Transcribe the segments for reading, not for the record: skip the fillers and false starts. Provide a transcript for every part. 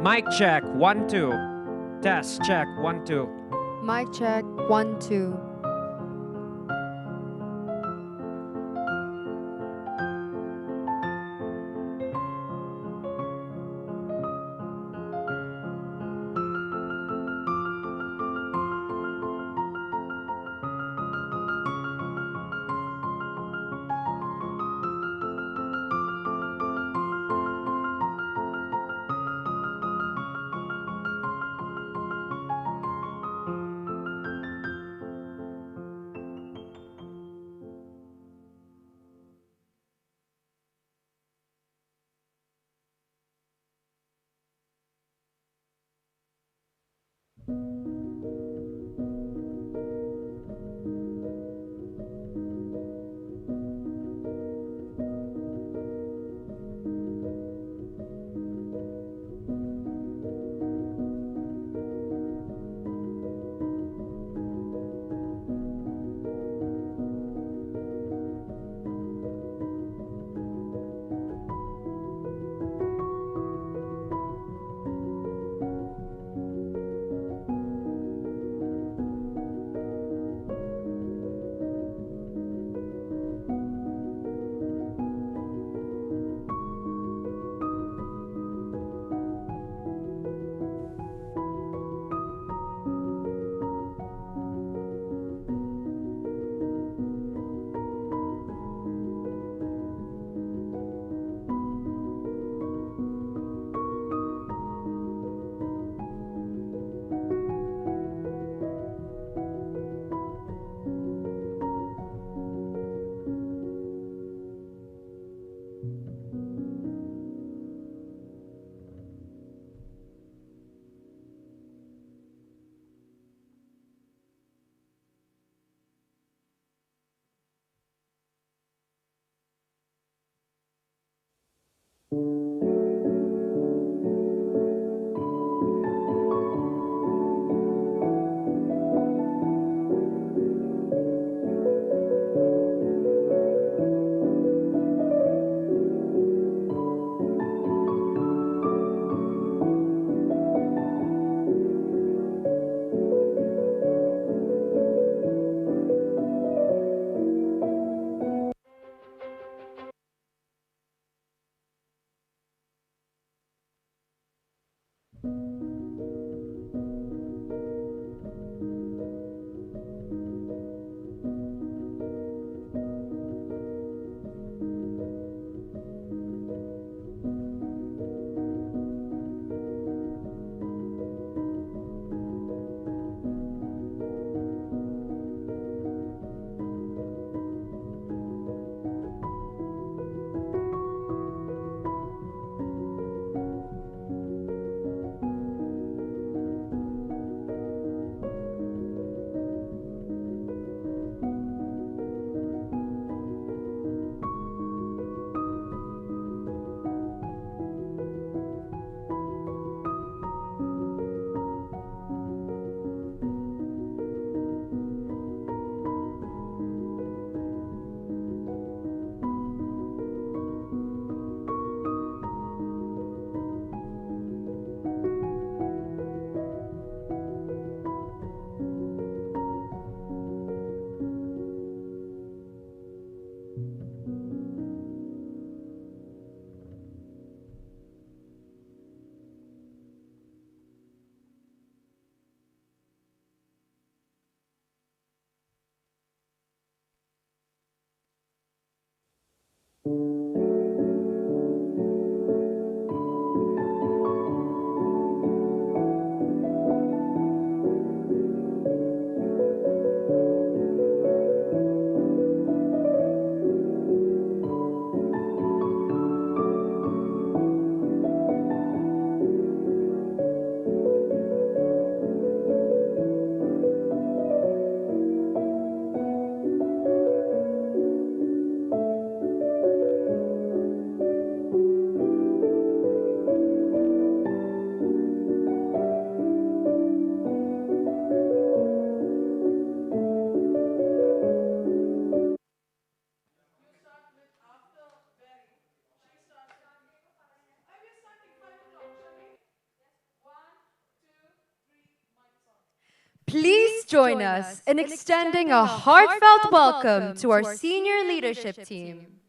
Mic check, 1, 2. Test check, 1, 2. Mic check, 1, 2. join us in extending a heartfelt welcome to our senior leadership team.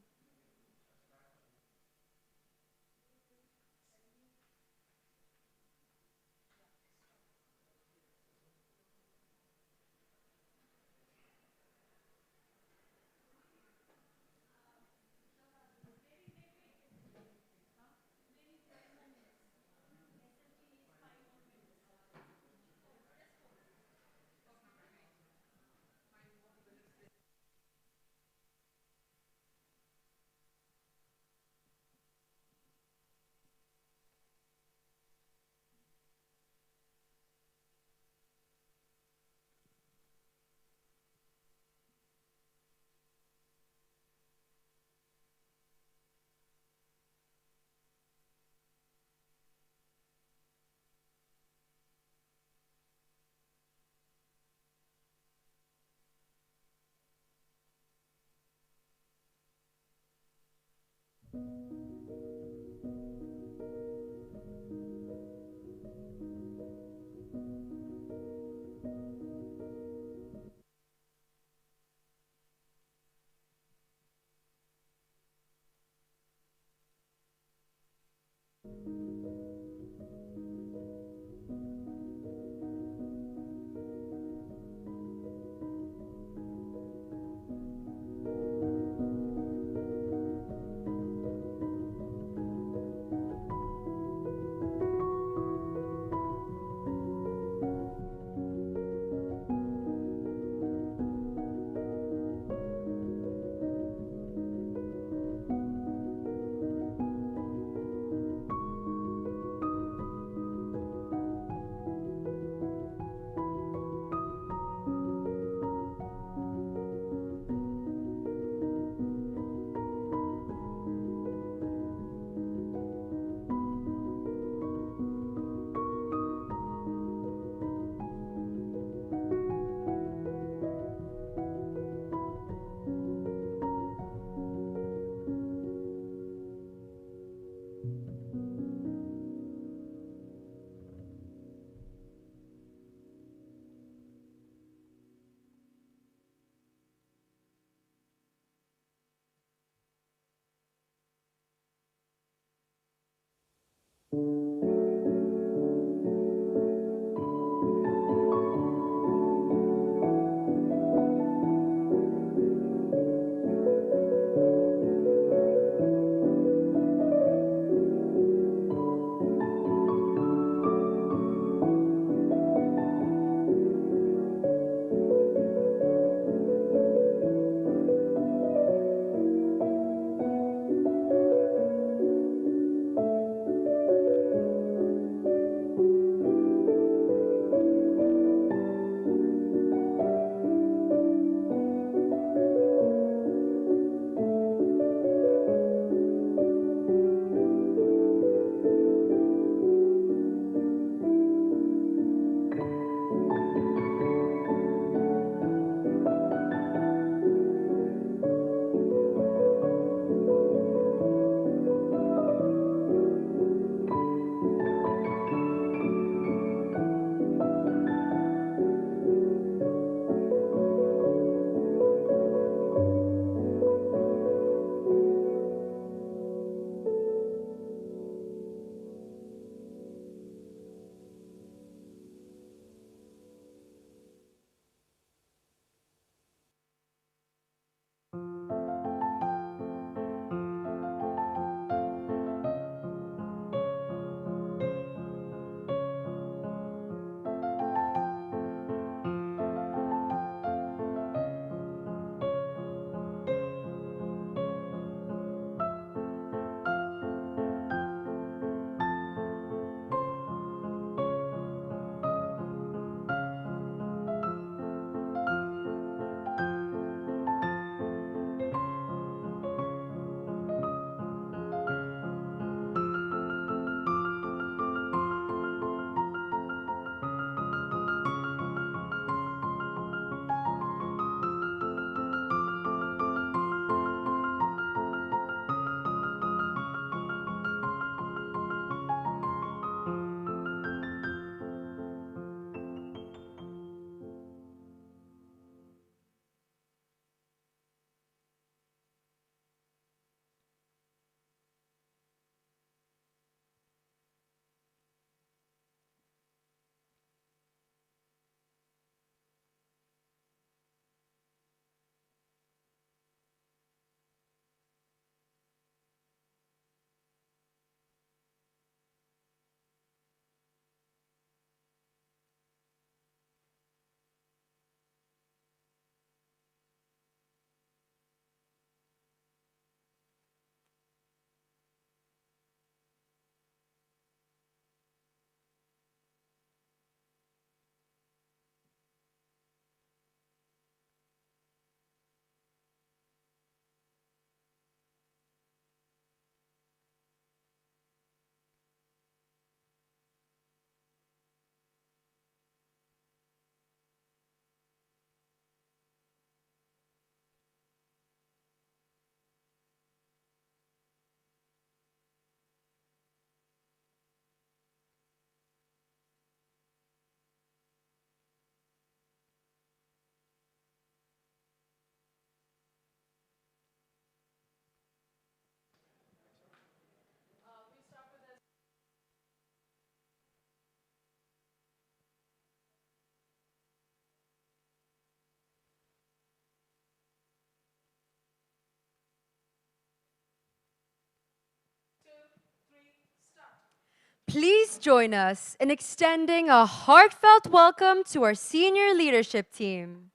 Please join us in extending a heartfelt welcome to our senior leadership team.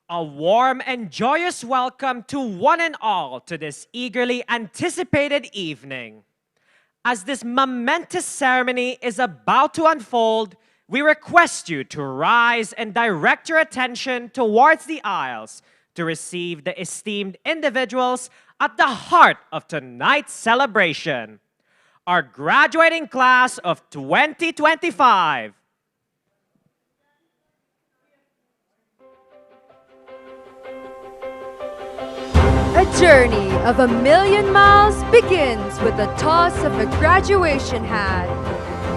A warm and joyous welcome to one and all to this eagerly anticipated evening. As this momentous ceremony is about to unfold, we request you to rise and direct your attention towards the aisles to receive the esteemed individuals at the heart of tonight's celebration. Our graduating class of 2025. A journey of 1,000,000 miles begins with the toss of a graduation hat.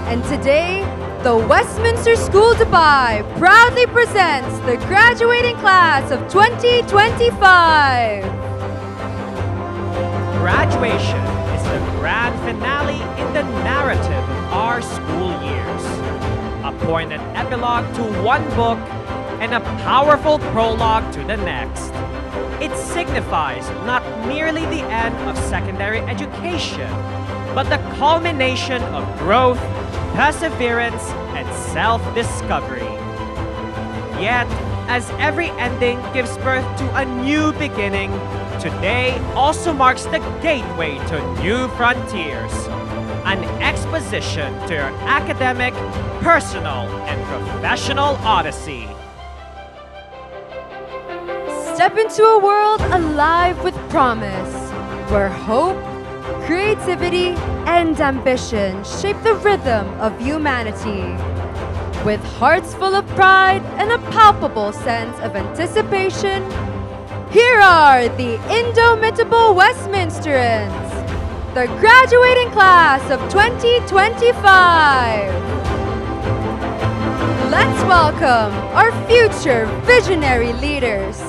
And today, the Westminster School Dubai proudly presents the graduating class of 2025. Graduation is the grand finale in the narrative of our school years. A poignant epilogue to one book and a powerful prologue to the next. It signifies not merely the end of secondary education, but the culmination of growth, perseverance, and self-discovery. Yet, as every ending gives birth to a new beginning, today also marks the gateway to new frontiers, an exposition to your academic, personal, and professional odyssey. Step into a world alive with promise, where hope, creativity, and ambition shape the rhythm of humanity. With hearts full of pride and a palpable sense of anticipation, here are the indomitable Westminsterans, the graduating class of 2025. Let's welcome our future visionary leaders,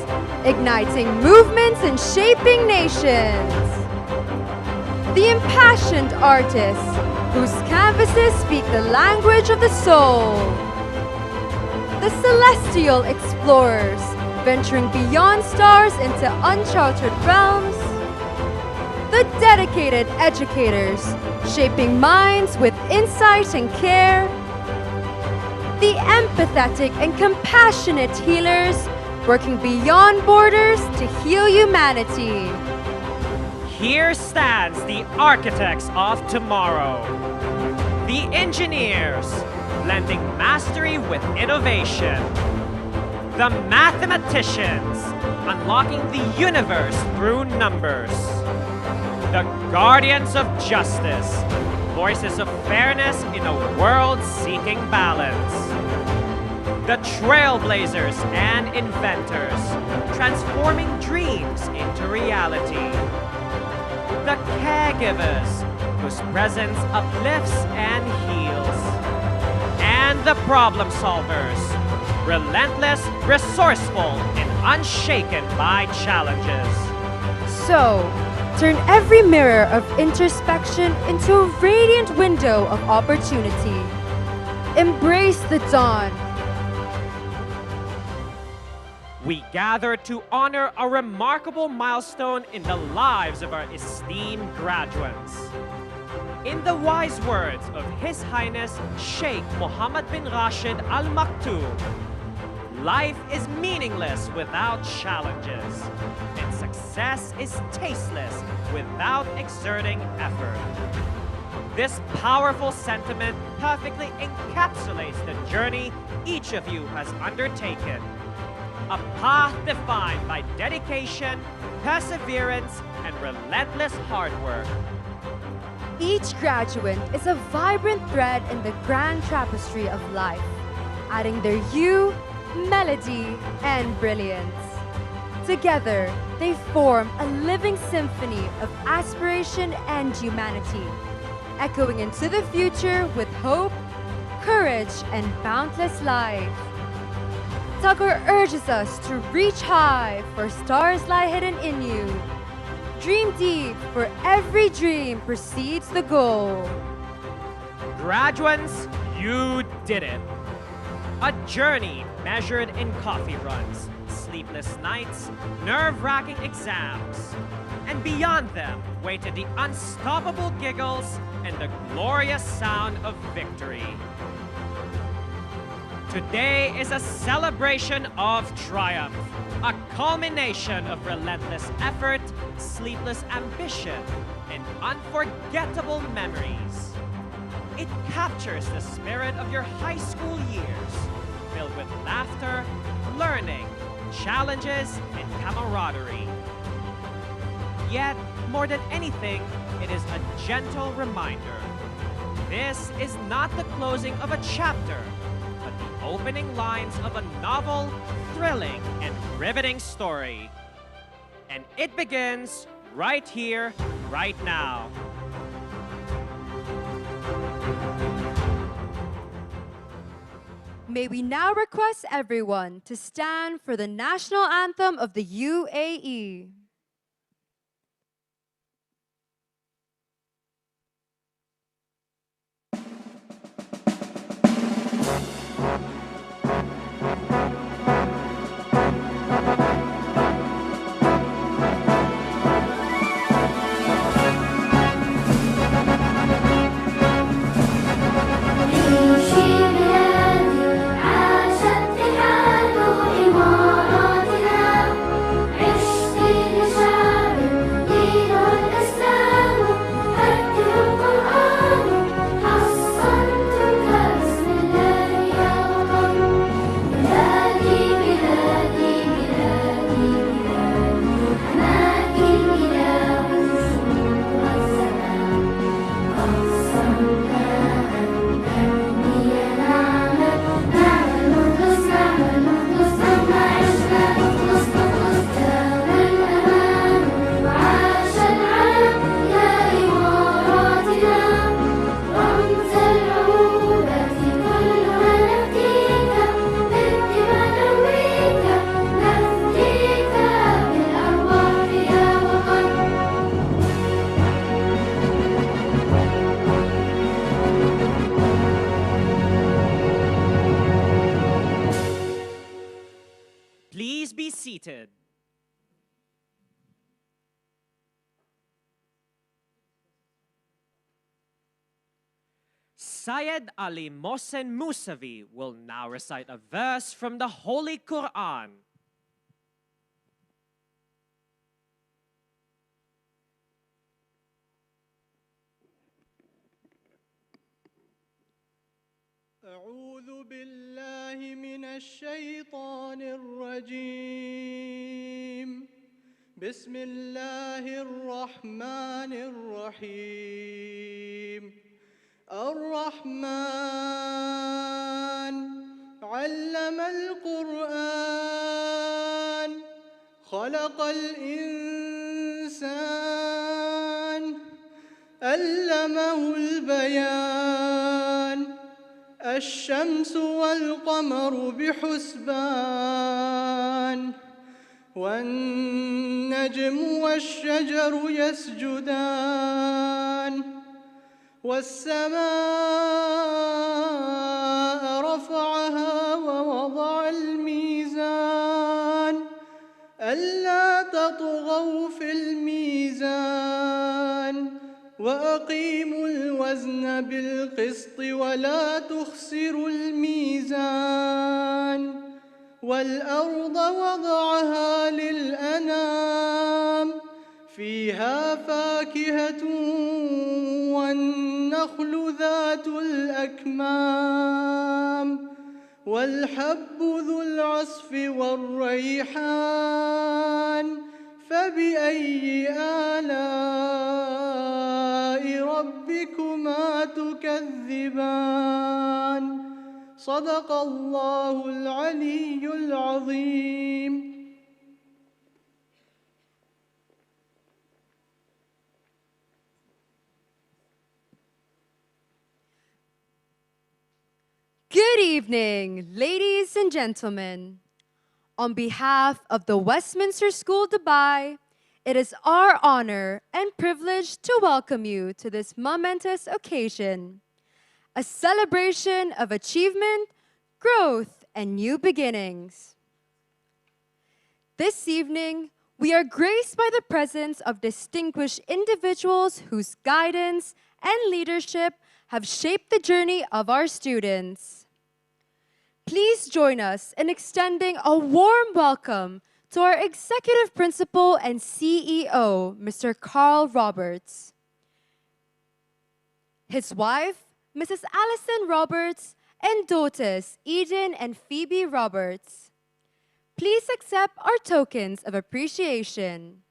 igniting movements and shaping nations. The impassioned artists whose canvases speak the language of the soul. The celestial explorers venturing beyond stars into uncharted realms. The dedicated educators shaping minds with insight and care. The empathetic and compassionate healers working beyond borders to heal humanity. Here stands the architects of tomorrow. The engineers, blending mastery with innovation. The mathematicians, unlocking the universe through numbers. The guardians of justice, voices of fairness in a world seeking balance. The trailblazers and inventors, transforming dreams into reality. The caregivers, whose presence uplifts and heals. And the problem solvers, relentless, resourceful, and unshaken by challenges. So, turn every mirror of introspection into a radiant window of opportunity. Embrace the dawn. We gather to honor a remarkable milestone in the lives of our esteemed graduates. In the wise words of His Highness Sheikh Mohammed bin Rashid Al Maktoum, life is meaningless without challenges, and success is tasteless without exerting effort. This powerful sentiment perfectly encapsulates the journey each of you has undertaken. A path defined by dedication, perseverance, and relentless hard work. Each graduate is a vibrant thread in the grand tapestry of life, adding their hue, melody, and brilliance. Together, they form a living symphony of aspiration and humanity, echoing into the future with hope, courage, and boundless life. Tugger urges us to reach high, for stars lie hidden in you. Dream deep, for every dream precedes the goal. Graduates, you did it. A journey measured in coffee runs, sleepless nights, nerve-wracking exams. And beyond them waited the unstoppable giggles and the glorious sound of victory. Today is a celebration of triumph, a culmination of relentless effort, sleepless ambition, and unforgettable memories. It captures the spirit of your high school years, filled with laughter, learning, challenges, and camaraderie. Yet, more than anything, it is a gentle reminder. This is not the closing of a chapter, but the opening lines of a novel, thrilling, and riveting story. And it begins right here, right now. May we now request everyone to stand for the national anthem of the UAE. Please be seated. Syed Ali Mohsen Musavi will now recite a verse from the Holy Quran. أعوذ بالله من الشيطان الرجيم. بسم الله الرحمن الرحيم. الرحمن علم القرآن خلق الإنسان علمه البيان. الشمس والقمر بحسبان والنجم والشجر يسجدان والسماء رفعها ووضع الميزان ألا تطغوا في الميزان وأقيموا الوزن بالقسط ولا تخسروا الميزان والأرض وضعها للأنام فيها فاكهة والنخل ذات الأكمام والحب ذو العصف والريحان فبأي آلاء ربكما تكذبان صدق الله العلي العظيم. evening, ladies and gentlemen. On behalf of the Westminster School Dubai, it is our honor and privilege to welcome you to this momentous occasion, a celebration of achievement, growth, and new beginnings. This evening, we are graced by the presence of distinguished individuals whose guidance and leadership have shaped the journey of our students. Please join us in extending a warm welcome to our Executive Principal and CEO, Mr. Carl Roberts. His wife, Mrs. Allison Roberts, and daughters, Eden and Phoebe Roberts. Please accept our tokens of appreciation.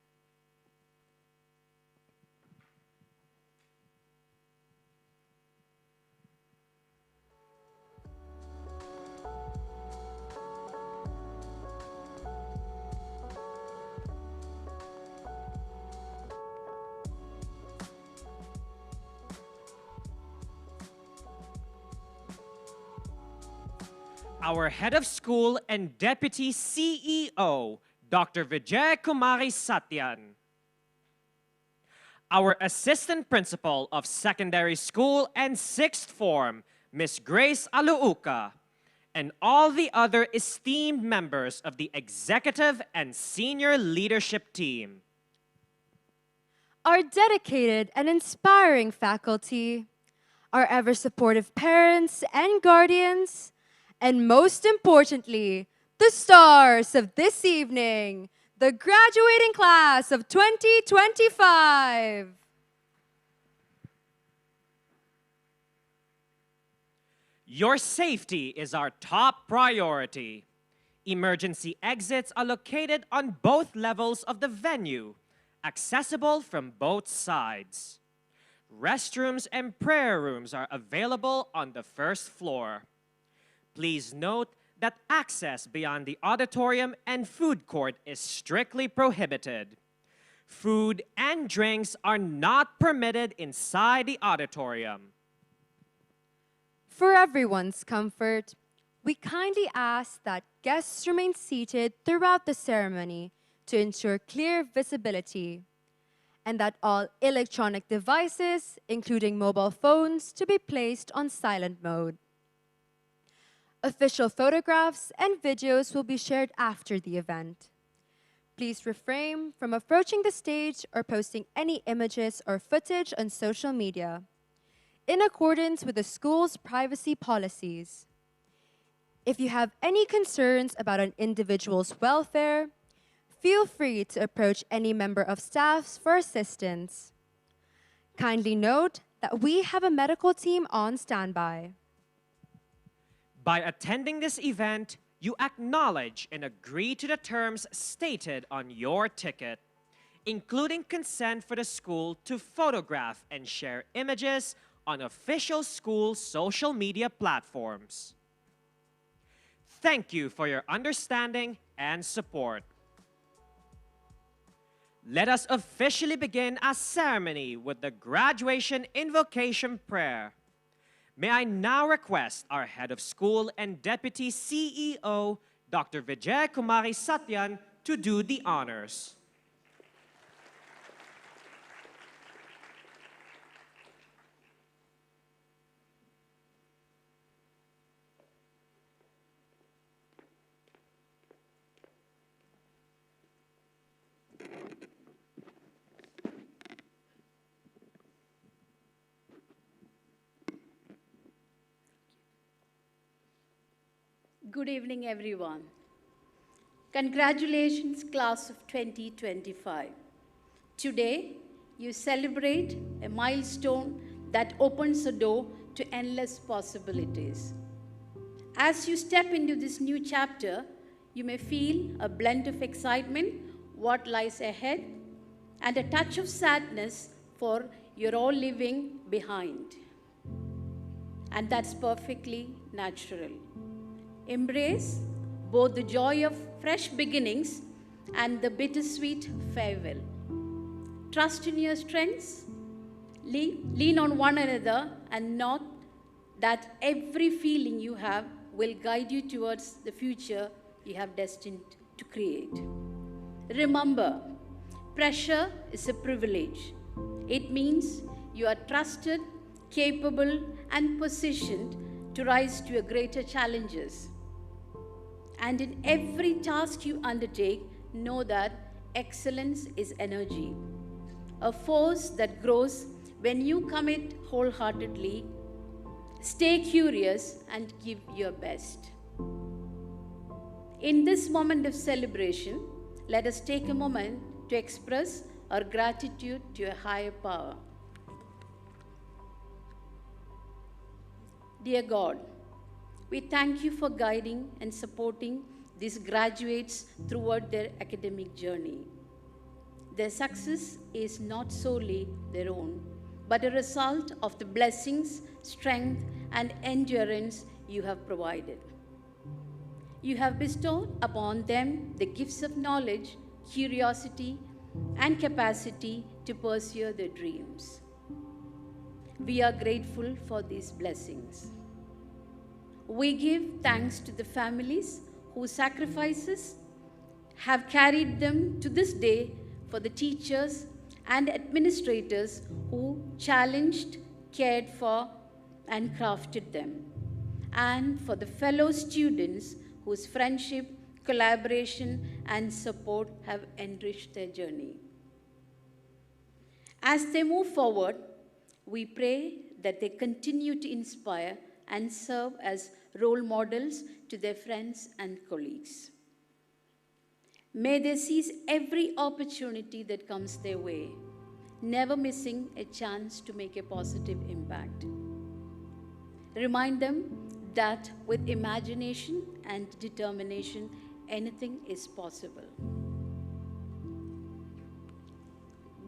Our head of school and deputy CEO, Dr. Vijay Kumari Satyan. Our assistant principal of secondary school and sixth form, Miss Grace Aluuka, and all the other esteemed members of the executive and senior leadership team. Our dedicated and inspiring faculty, our ever supportive parents and guardians, and most importantly, the stars of this evening, the graduating class of 2025. Your safety is our top priority. Emergency exits are located on both levels of the venue, accessible from both sides. Restrooms and prayer rooms are available on the first floor. Please note that access beyond the auditorium and food court is strictly prohibited. Food and drinks are not permitted inside the auditorium. For everyone's comfort, we kindly ask that guests remain seated throughout the ceremony to ensure clear visibility, and that all electronic devices, including mobile phones, to be placed on silent mode. Official photographs and videos will be shared after the event. Please refrain from approaching the stage or posting any images or footage on social media, in accordance with the school's privacy policies. If you have any concerns about an individual's welfare, feel free to approach any member of staff for assistance. Kindly note that we have a medical team on standby. By attending this event, you acknowledge and agree to the terms stated on your ticket, including consent for the school to photograph and share images on official school social media platforms. Thank you for your understanding and support. Let us officially begin our ceremony with the graduation invocation prayer. May I now request our head of school and deputy CEO, Dr. Vijay Kumari Satyan, to do the honors. Good evening, everyone. Congratulations, class of 2025. Today, you celebrate a milestone that opens a door to endless possibilities. As you step into this new chapter, you may feel a blend of excitement, what lies ahead, and a touch of sadness for you're all leaving behind. And that's perfectly natural. Embrace both the joy of fresh beginnings and the bittersweet farewell. Trust in your strengths, lean on one another, and know that every feeling you have will guide you towards the future you have destined to create. Remember, pressure is a privilege. It means you are trusted, capable, and positioned to rise to a greater challenges. And in every task you undertake, know that excellence is energy, a force that grows when you commit wholeheartedly. Stay curious and give your best. In this moment of celebration, let us take a moment to express our gratitude to a higher power. Dear God, we thank you for guiding and supporting these graduates throughout their academic journey. Their success is not solely their own, but a result of the blessings, strength, and endurance you have provided. You have bestowed upon them the gifts of knowledge, curiosity, and capacity to pursue their dreams. We are grateful for these blessings. We give thanks to the families whose sacrifices have carried them to this day, for the teachers and administrators who challenged, cared for, and crafted them, and for the fellow students whose friendship, collaboration, and support have enriched their journey. As they move forward, we pray that they continue to inspire and serve as role models to their friends and colleagues. May they seize every opportunity that comes their way, never missing a chance to make a positive impact. Remind them that with imagination and determination, anything is possible.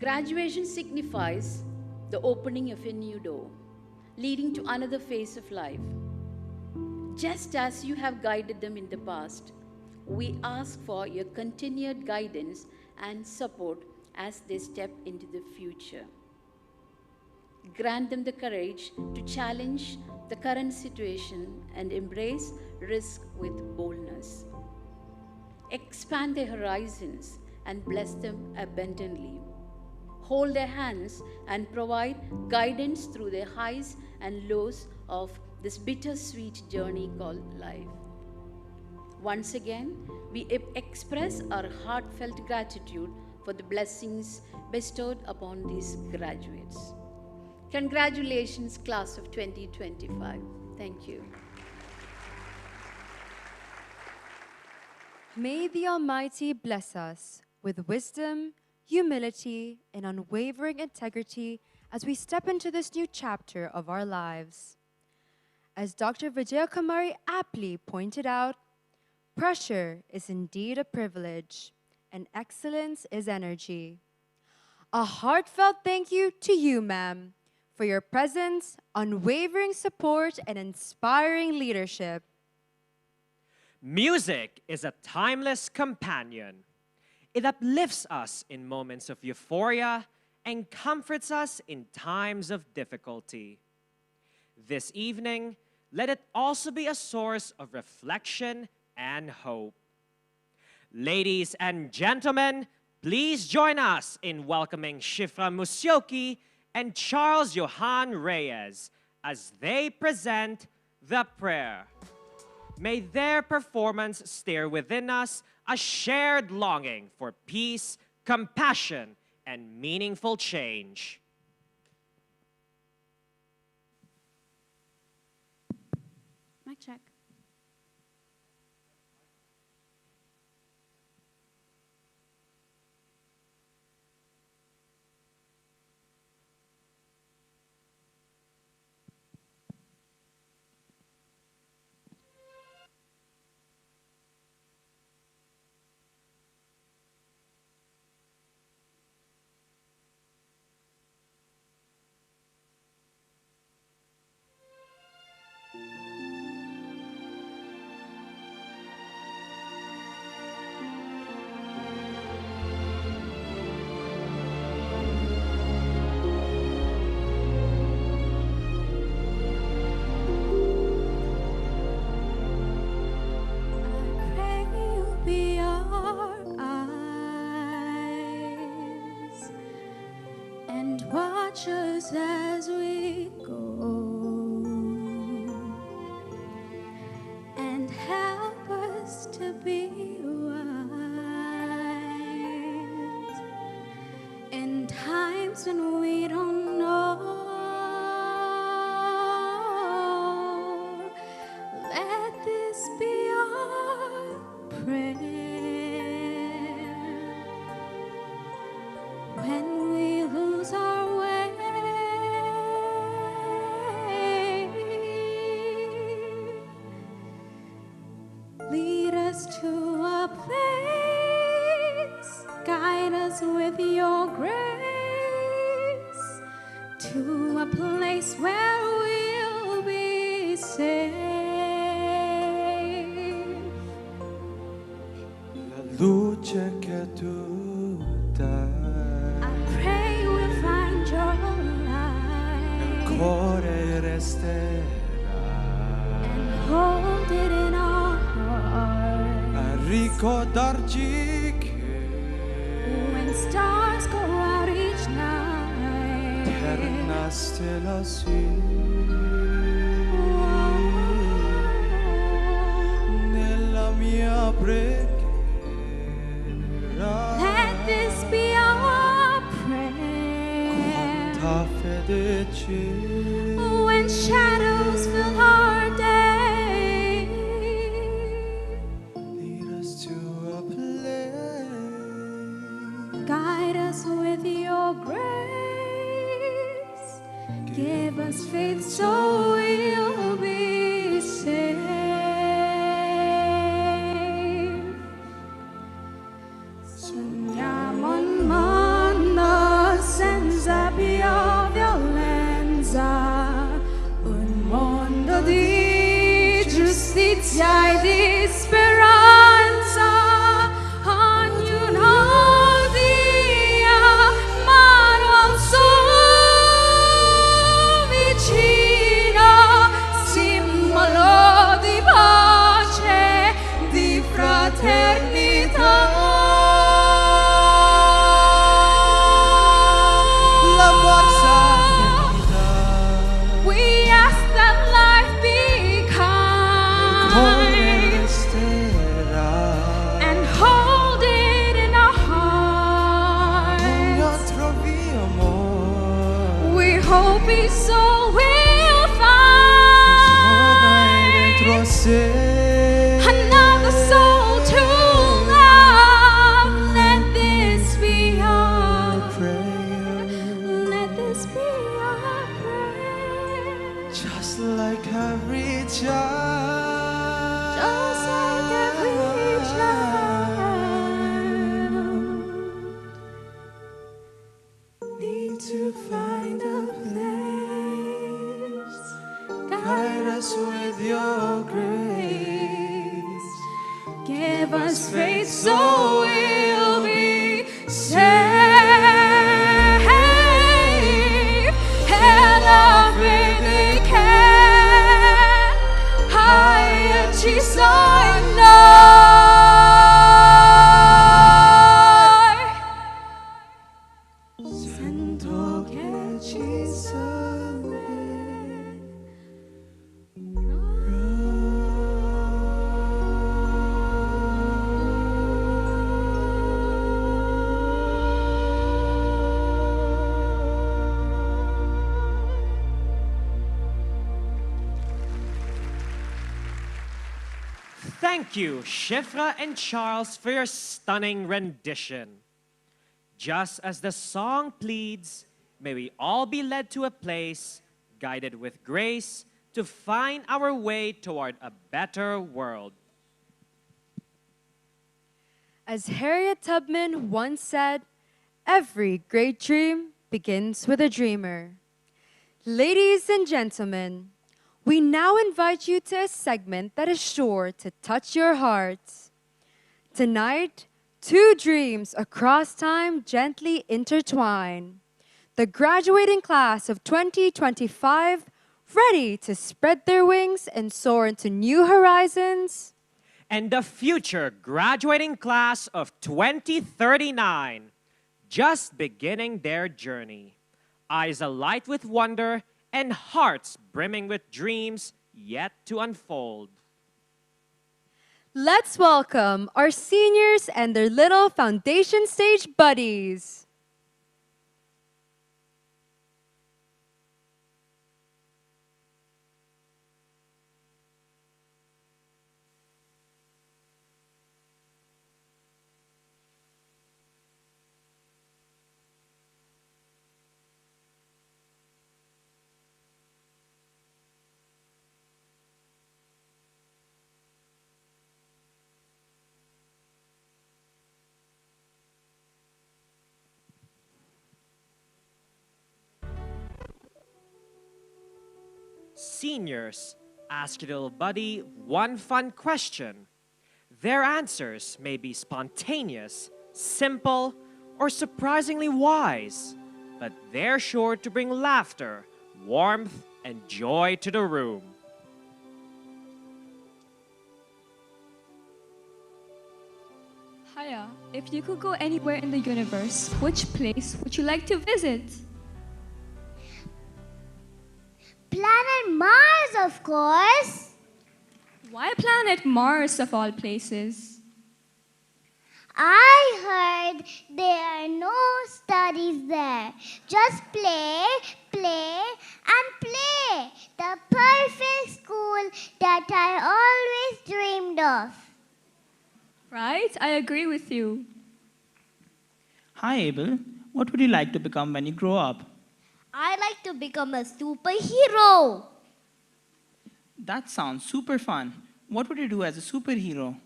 Graduation signifies the opening of a new door, leading to another phase of life. Just as you have guided them in the past, we ask for your continued guidance and support as they step into the future. Grant them the courage to challenge the current situation and embrace risk with boldness. Expand their horizons and bless them abundantly. Hold their hands and provide guidance through the highs and lows of this bittersweet journey called life. Once again, we express our heartfelt gratitude for the blessings bestowed upon these graduates. Congratulations, class of 2025. Thank you. May the Almighty bless us with wisdom, humility, and unwavering integrity as we step into this new chapter of our lives. As Dr. Vijaya Kumari aptly pointed out, pressure is indeed a privilege, and excellence is energy. A heartfelt thank you to you, ma'am, for your presence, unwavering support, and inspiring leadership. Music is a timeless companion. It uplifts us in moments of euphoria and comforts us in times of difficulty. This evening, let it also be a source of reflection and hope. Ladies and gentlemen, please join us in welcoming Shifra Musyoki and Charles Johan Reyes as they present the prayer. May their performance stir within us a shared longing for peace, compassion, and meaningful change. Mic check. watch us as we go and help us to be wise in times when we don't know. Let this be our prayer when we lose our way. Lead us to a place, guide us with your grace, to a place where we'll be safe. La luce che tu dai I pray we'll find your light nel cuore resterà and hold it in our heart. a ricordarci che When stars go out each night, eterna stella sì nella mia preghiera. let this be our prayer. Quanta fede c'è When shadows fill our day, lead us to a place. guide us with your grace. Give us faith so we'll be safe. Sogniamo un mondo senza più violenza, un mondo di giustizia e di speranza. Ognuno dia mano al suo vicino, simbolo di pace, di fraternità. La forza che mi dà We ask that life be cuore kind resterà and hold it in our non hearts. troviamo We hope His soul will sono dentro a find sé another soul to love. Let this be our prayer Let this be our prayer. just like every child Just like every child. need to find a place. Guide us with your grace. Give us faith so we'll be safe. E la fede che hai acceso in noi. Sento che ci serve. Thank you, Shifra and Charles, for your stunning rendition. Just as the song pleads, may we all be led to a place, guided with grace, to find our way toward a better world. As Harriet Tubman once said, every great dream begins with a dreamer. Ladies and gentlemen, we now invite you to a segment that is sure to touch your hearts. Tonight, two dreams across time gently intertwine. The graduating class of 2025, ready to spread their wings and soar into new horizons. And the future graduating class of 2039, just beginning their journey. eyes alight with wonder, and hearts brimming with dreams yet to unfold. Let's welcome our seniors and their little foundation stage buddies. Seniors, ask your little buddy one fun question. Their answers may be spontaneous, simple, or surprisingly wise, but they're sure to bring laughter, warmth, and joy to the room. Hiya, if you could go anywhere in the universe, which place would you like to visit? Planet Mars, of course. Why planet Mars of all places? I heard there are no studies there. Just play, play, and play. The perfect school that I always dreamed of. Right? I agree with you. Hi Abel, what would you like to become when you grow up? I like to become a superhero. That sounds super fun. What would you do as a superhero?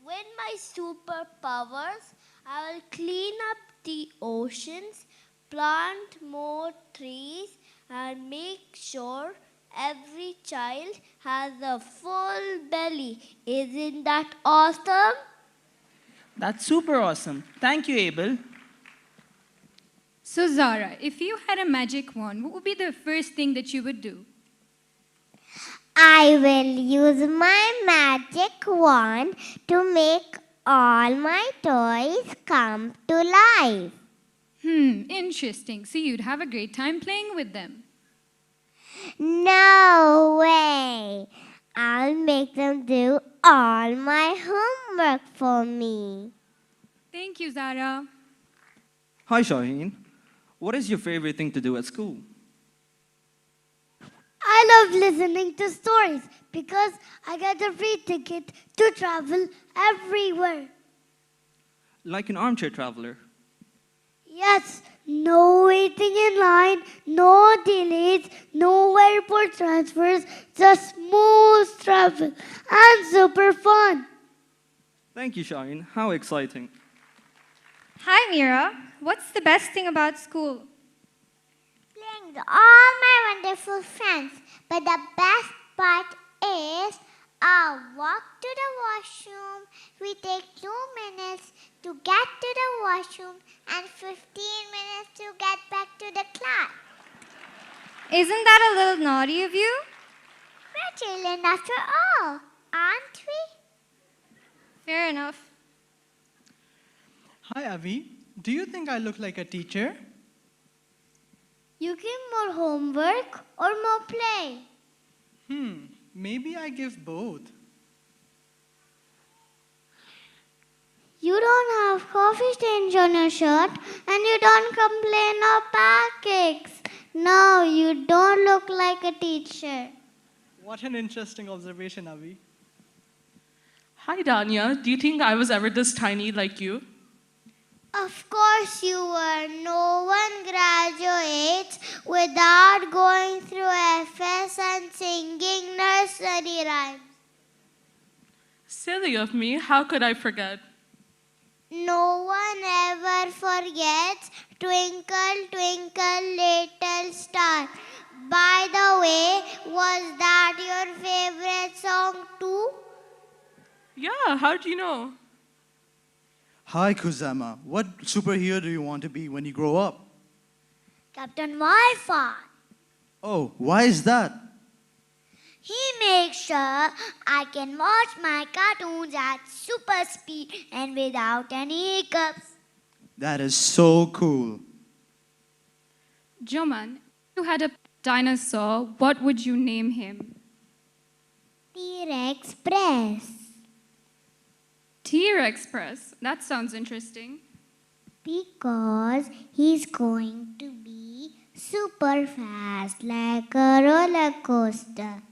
With my superpowers, I will clean up the oceans, plant more trees, and make sure every child has a full belly. Isn't that awesome? That's super awesome. Thank you, Abel. So Zara, if you had a magic wand, what would be the first thing that you would do? I will use my magic wand to make all my toys come to life. Interesting. So you'd have a great time playing with them. No way! I'll make them do all my homework for me. Thank you, Zara. Hi, Shaheen. What is your favorite thing to do at school? I love listening to stories because I get a free ticket to travel everywhere. Like an armchair traveler. Yes, no waiting in line, no delays, no airport transfers, just smooth travel and super fun. Thank you, Shaheen. How exciting. Hi, Mira. What's the best thing about school? Playing with all my wonderful friends. But the best part is I'll walk to the washroom. We take 2 minutes to get to the washroom and 15 minutes to get back to the class. Isn't that a little naughty of you? We're children after all, aren't we? Fair enough. Hi, Avi. Do you think I look like a teacher? You give more homework or more play? Maybe I give both. You don't have coffee stains on your shirt and you don't complain of backaches. No, you don't look like a teacher. What an interesting observation, Avi. Hi, Danya. Do you think I was ever this tiny like you? Of course you were. No one graduates without going through FS and singing nursery rhymes. Silly of me. How could I forget? No one ever forgets Twinkle, Twinkle, Little Star. By the way, was that your favorite song too? Yeah, how do you know? Hi, Kuzama. What superhero do you want to be when you grow up? Captain Wi-Fi. Oh, why is that? He makes sure I can watch my cartoons at super speed and without any hiccups. That is so cool. Joman, if you had a dinosaur, what would you name him? T-Rex Press. T-Rex Press. That sounds interesting. Because he's going to be super fast like a roller coaster.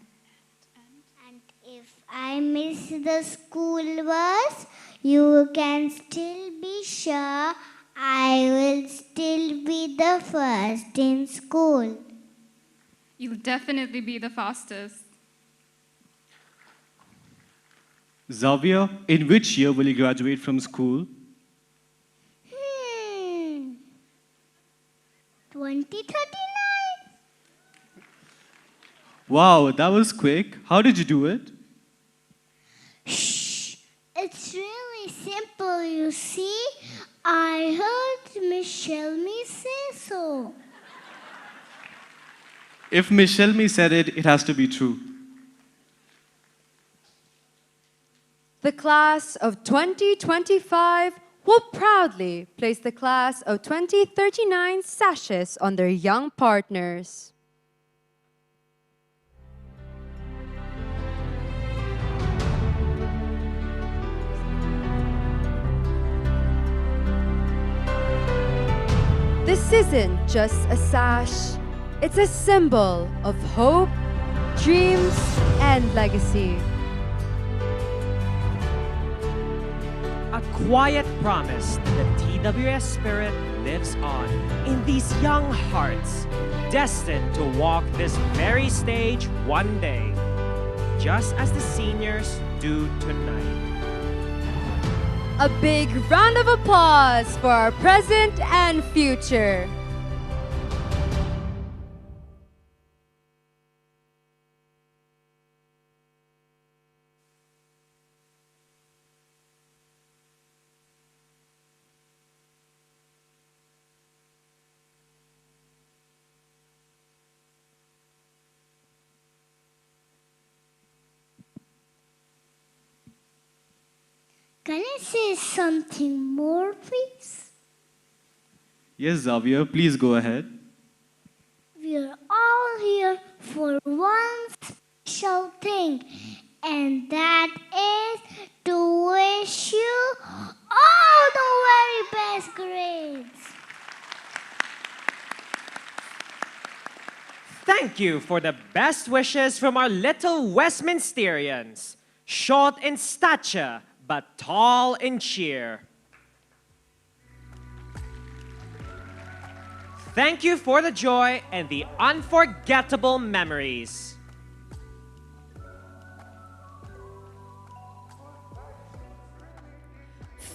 And if I miss the school bus, you can still be sure I will still be the first in school. You'll definitely be the fastest. Xavier, in which year will you graduate from school? 2039. Wow, that was quick. How did you do it? Shh! It's really simple, you see. I heard Miss Shelmy say so. If Miss Shelmy said it, it has to be true. The class of 2025 will proudly place the class of 2039 sashes on their young partners. This isn't just a sash, it's a symbol of hope, dreams, and legacy. A quiet promise that the TWS spirit lives on in these young hearts, destined to walk this very stage one day, just as the seniors do tonight. A big round of applause for our present and future. Can I say something more, please? Yes, Xavier, please go ahead. We're all here for one special thing, and that is to wish you all the very best grades. Thank you for the best wishes from our little Westminsterians, short in stature, but tall in cheer. Thank you for the joy and the unforgettable memories.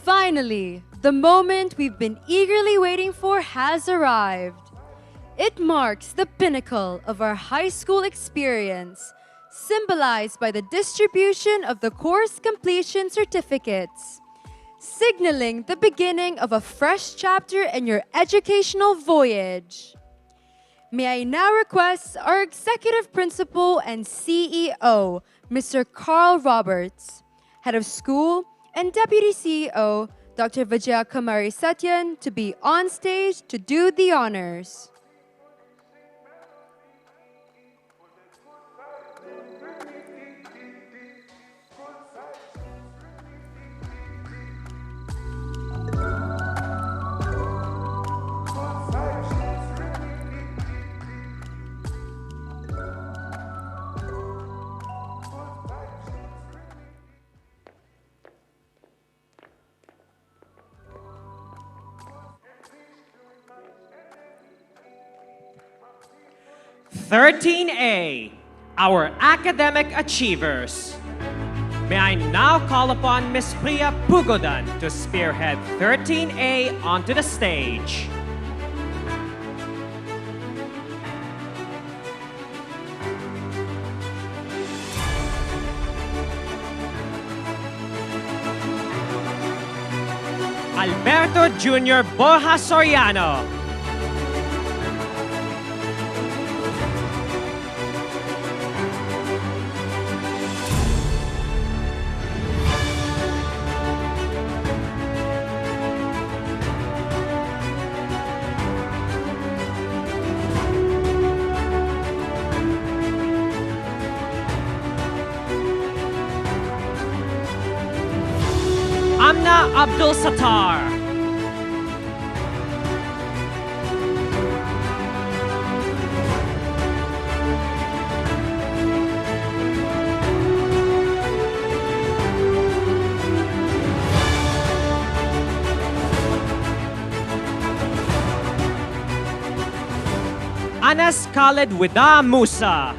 Finally, the moment we've been eagerly waiting for has arrived. It marks the pinnacle of our high school experience, symbolized by the distribution of the course completion certificates, signaling the beginning of a fresh chapter in your educational voyage. May I now request our Executive Principal and CEO, Mr. Carl Roberts, Head of School and Deputy CEO, Dr. Vijaya Kumari Satyan, to be on stage to do the honors. "13A, our academic achievers." May I now call upon Ms. Priya Pugodan to spearhead 13A onto the stage. Alberto Jr. Borja Soriano. Amna Abdul Sattar. Anas Khalid Wida Musa.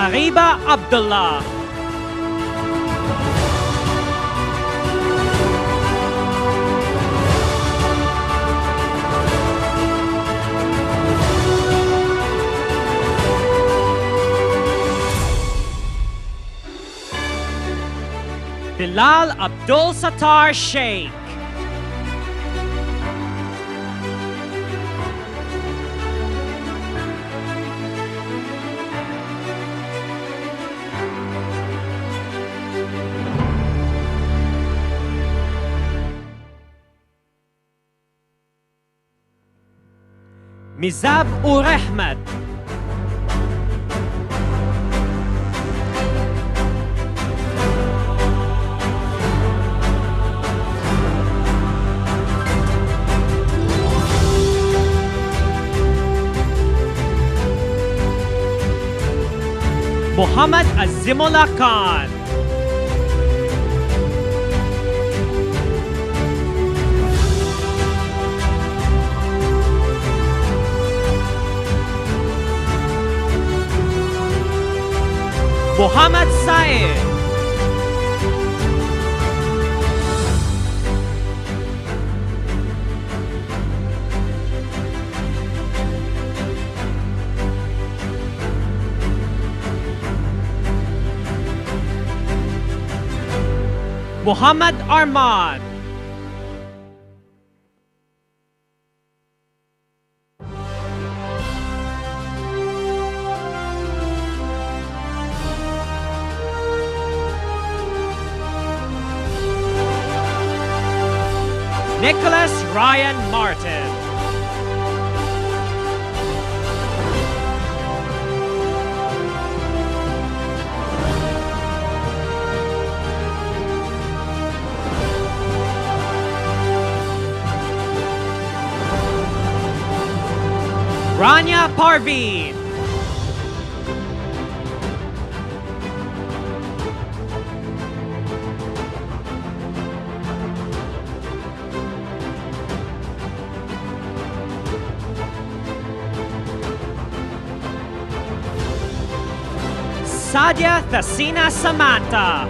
Ariba Abdullah. Bilal Abdul Sattar Sheikh. Mizab Ur Ahmed. Muhammad Azimullah Khan. Muhammad Saeed. Muhammad Arman. Nicholas Ryan Martin. Rania Parveen. Sadia Thasina Samantha.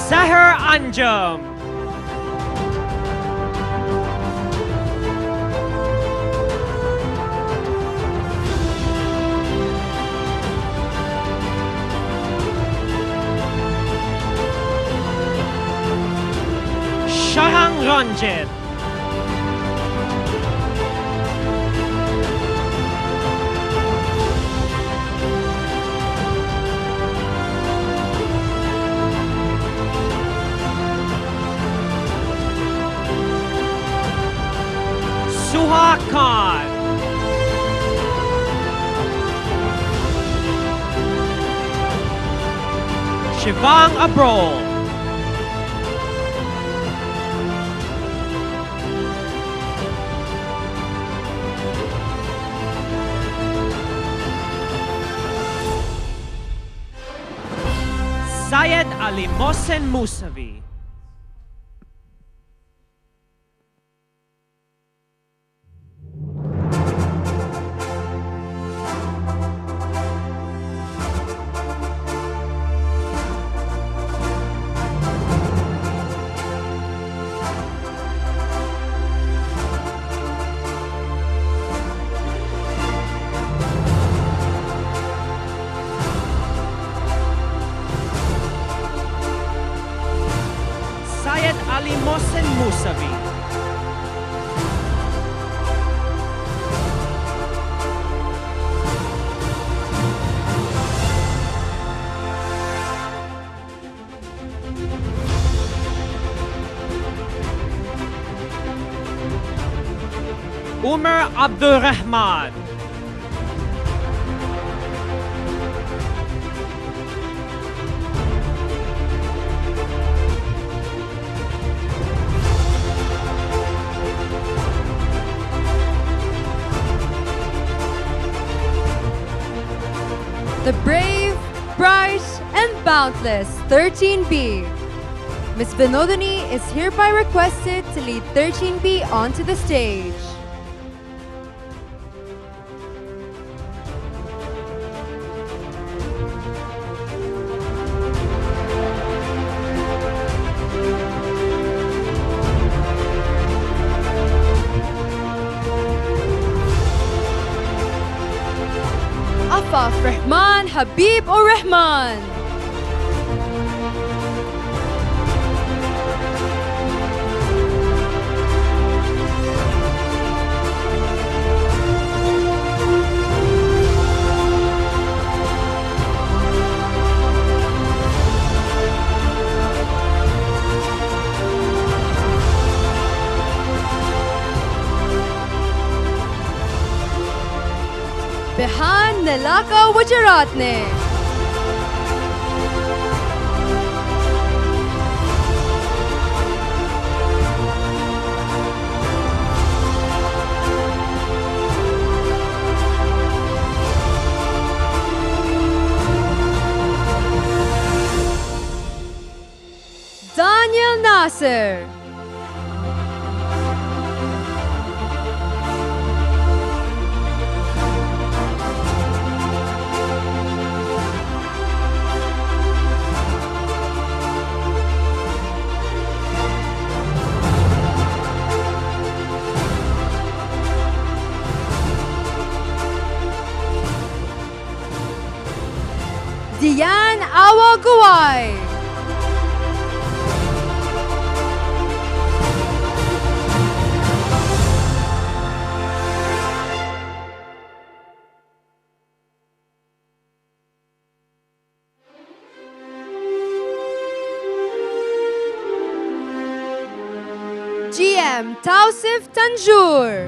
Sahar Anjum. Shahang Ranjit. Suha Khan. Shivang Abrol. Syed Ali Mohsen Musavi. Umar Abdurrahman. The brave, bright, and boundless 13B. Ms. Vinodini is hereby requested to lead 13B onto the stage. Afaf Rahman Habib or Rahman. Behan Nelaka Wajaratne. Daniel Nasser. Diane Awaguay. GM Tausif Tanjur.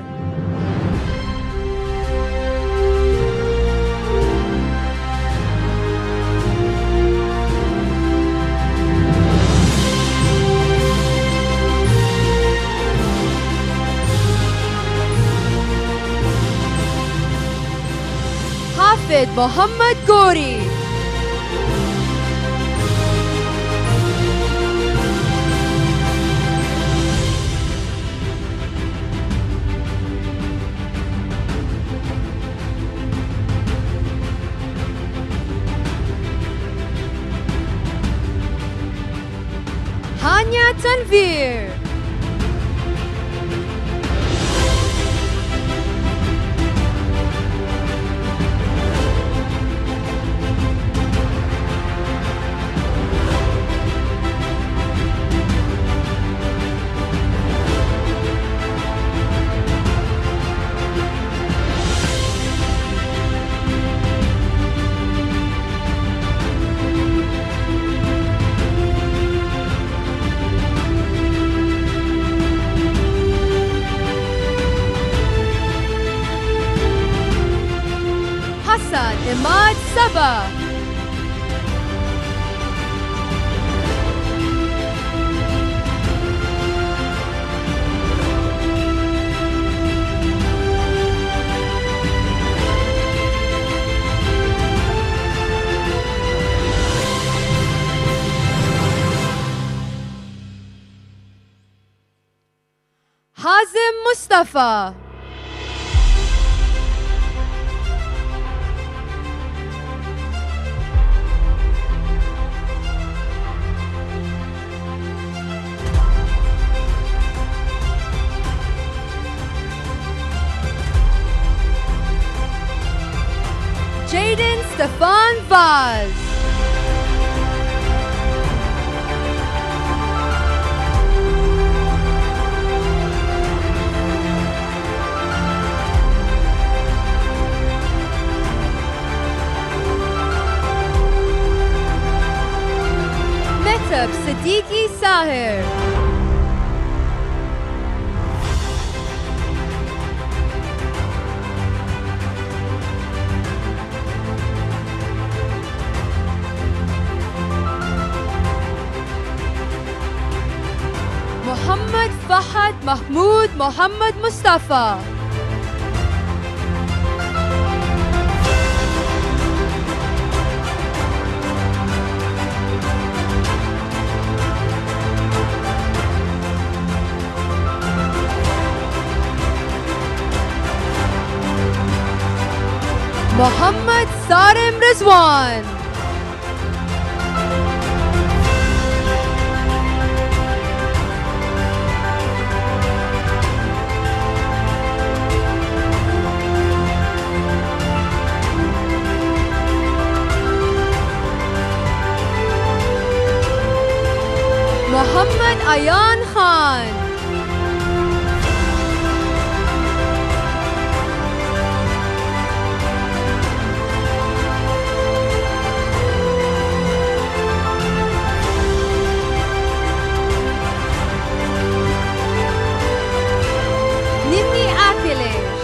Hafid Muhammad Gori. Hanya Tanvir. Hassan Imad Sabah. Hazim Mustafa. Jaden Stefan Vaz. Metab Siddiqui Sahir. Mahmoud Muhammad Mustafa. Muhammad Sarim Rizwan. Muhammad Ayan Khan. Nimi Akhilesh.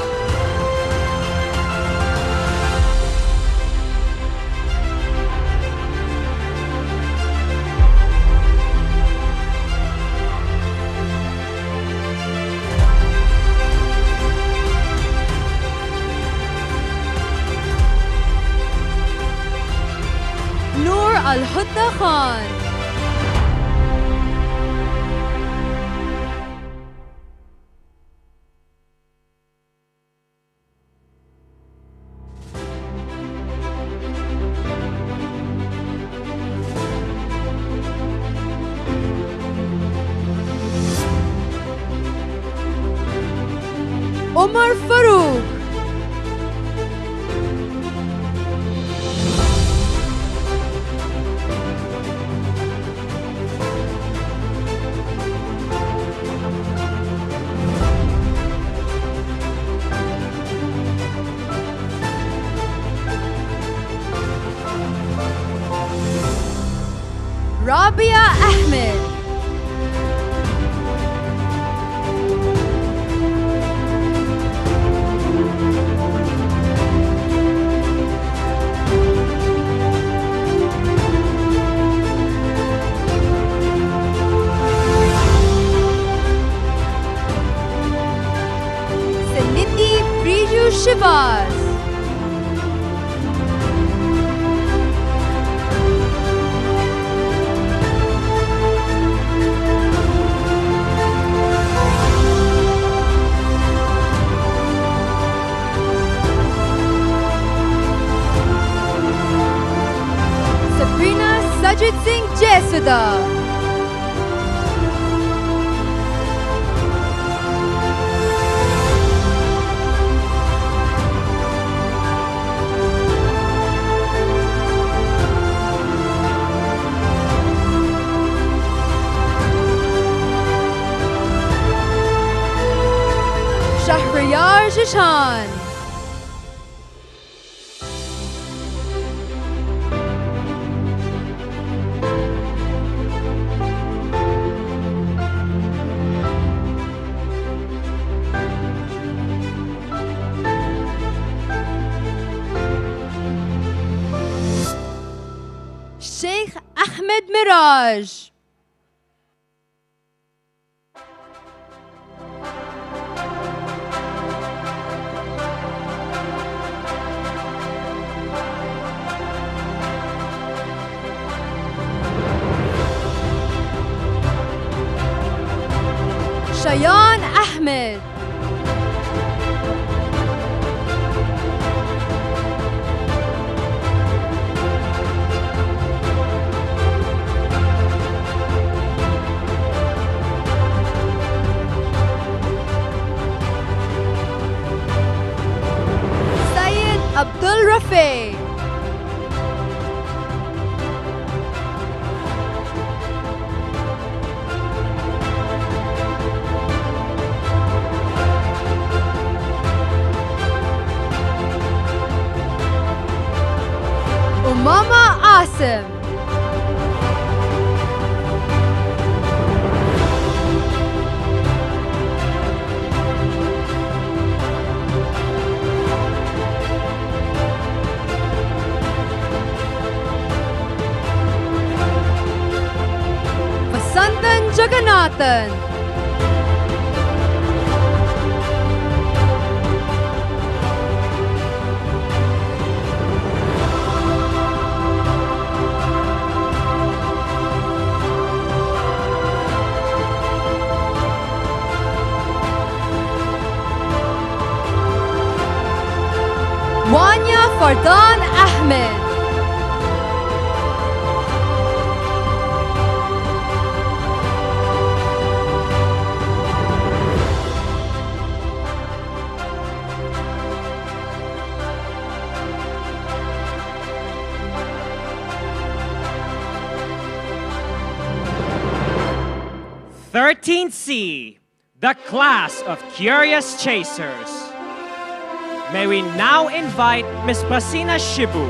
Noor Al-Hudda Khan. Omar Farouk. Rabia Ahmed. Sanidhi Priju Shivas. Sabrina Sajid Singh Jesuda. Shahriyar Jishan. Sheikh Ahmed Miraj. Shayan Ahmed. Syed Abdul Rafi. Umama Asim. Vasantan Jagannathan. Fardan Ahmed. C, the class of curious chasers. May we now invite Ms. Prasina Shibu,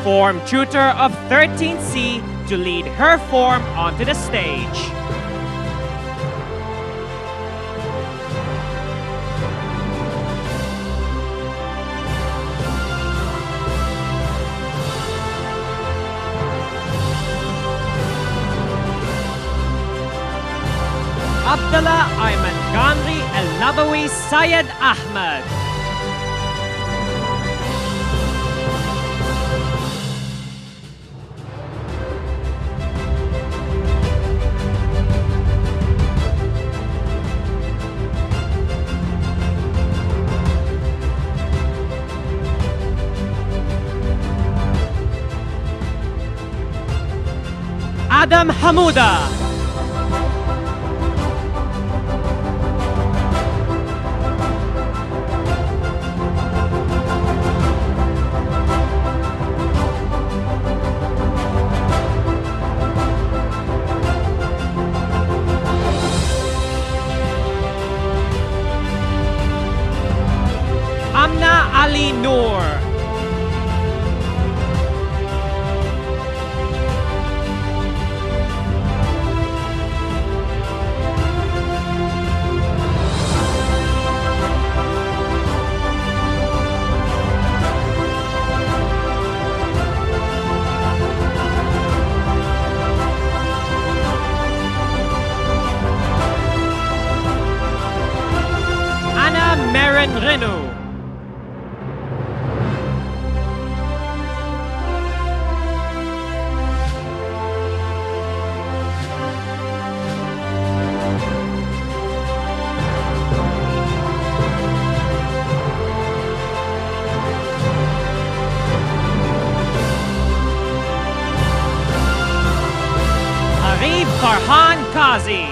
form tutor of 13C, to lead her form onto the stage. Abdullah Ayman Gandhi El Nabawi Syed Ahmed. Adam Hamuda. Amna Ali Noor. Anna Maren Renu. Arif Farhan Kazi.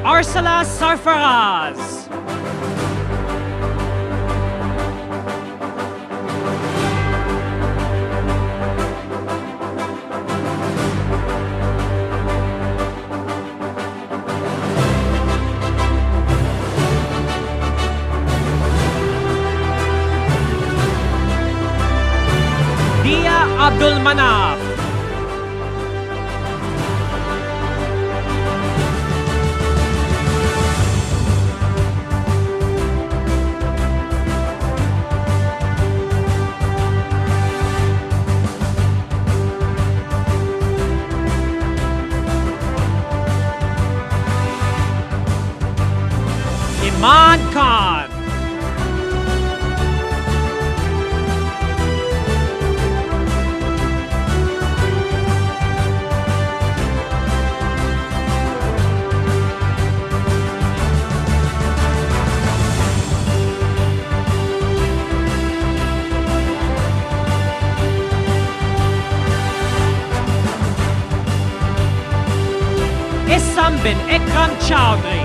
Arsala Sarfaraz. Dia Abdul Manaf. Iman Khan. Isam bin Ikram Chowdhury.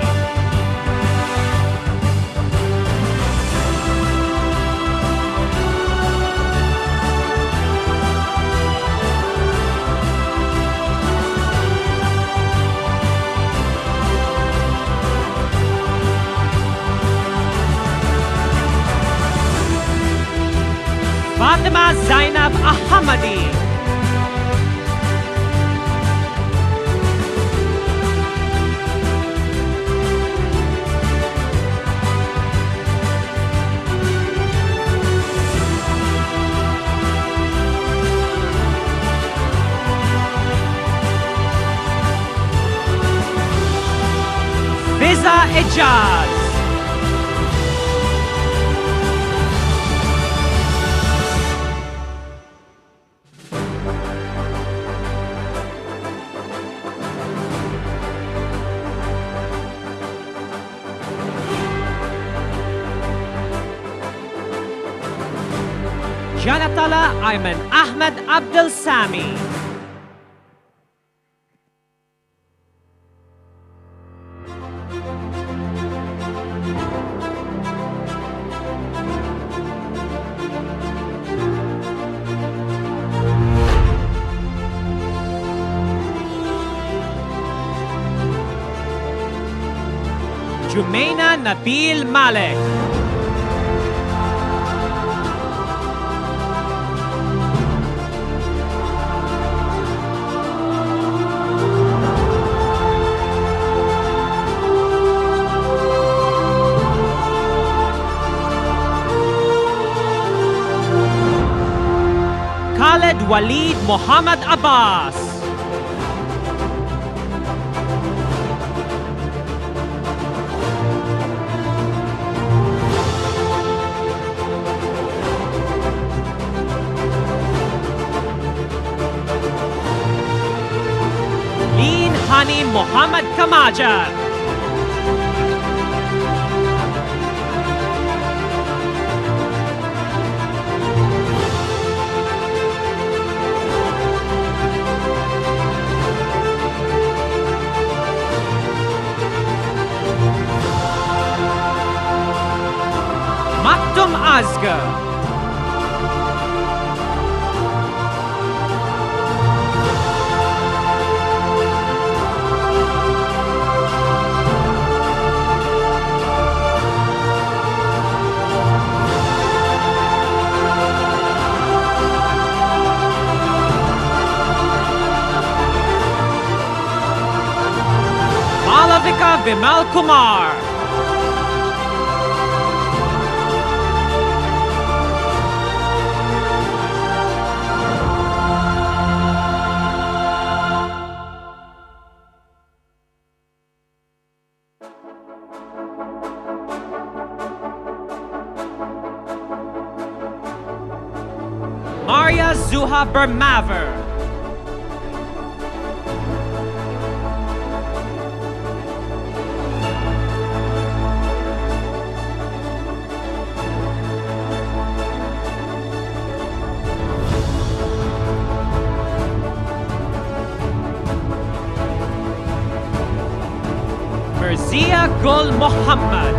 Fatima Zainab Ahmadi. Fiza Ijaz. Janatala Ayman Ahmed Abdul Sami. Jumaina Nabil Malek. Khaled Walid Muhammad Abbas. Leen Hani Muhammad Kamaja. Maktum Azga. Malavika Vimal Kumar. Maria Zuha Bermaver. Merzia Gul Muhammad.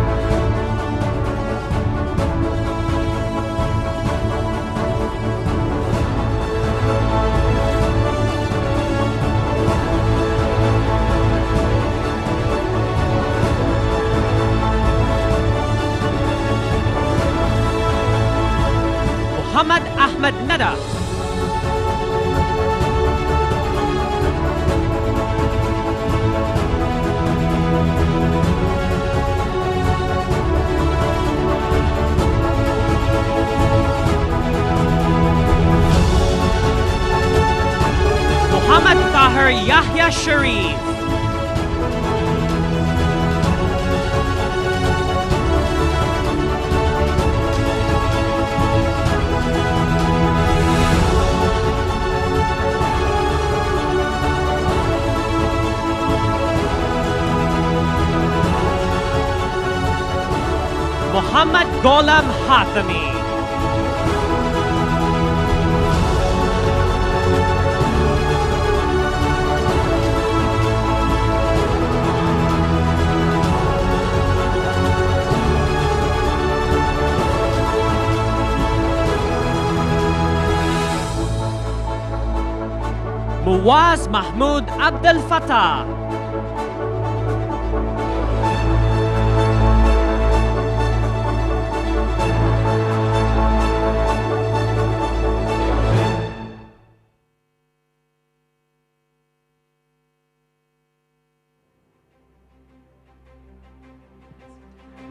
Muhammad Ahmed Nada. Muhammad Tahir Yahya Sharif. Muhammad Gholam Hatami. Muwaz Mahmoud Abdel Fattah.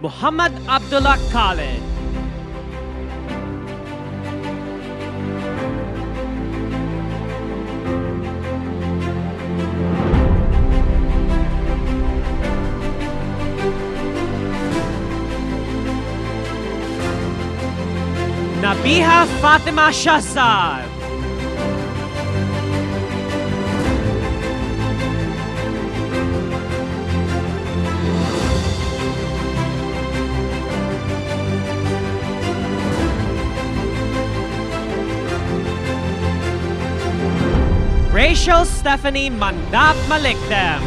Muhammad Abdullah Khalid. Nabiha Fatima Shahzad. Rachel Stephanie Mandap Malikdem.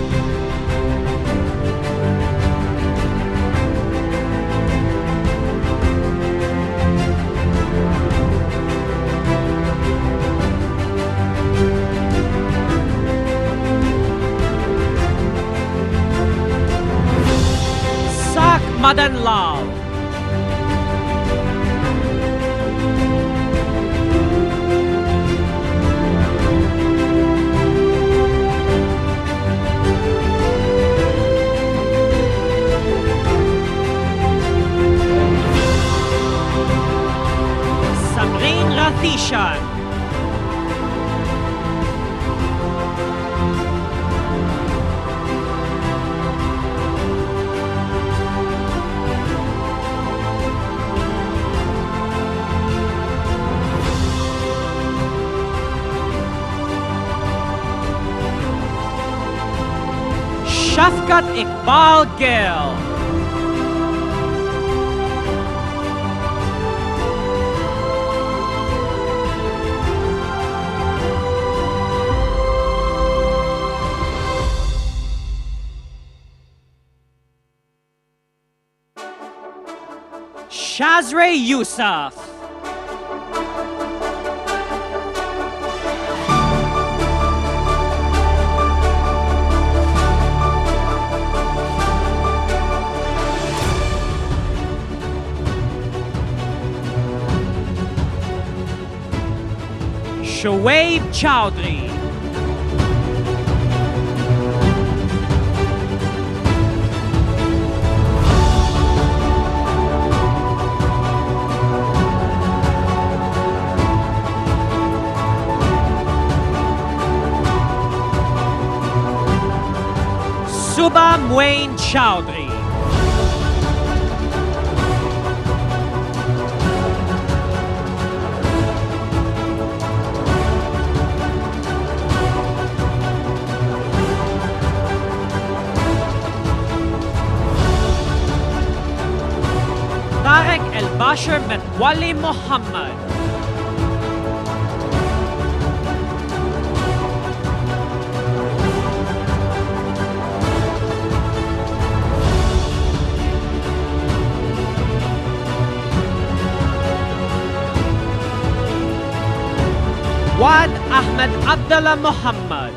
Sak Madan Lal. Samrin Rathishan. Shafkat Iqbal Gill. Shazray Yusuf. Shoaib Chowdhury. Suba Mwain Chowdhury. Tarek El Bashir Metwali Muhammad. Wad Ahmed Abdullah Muhammad.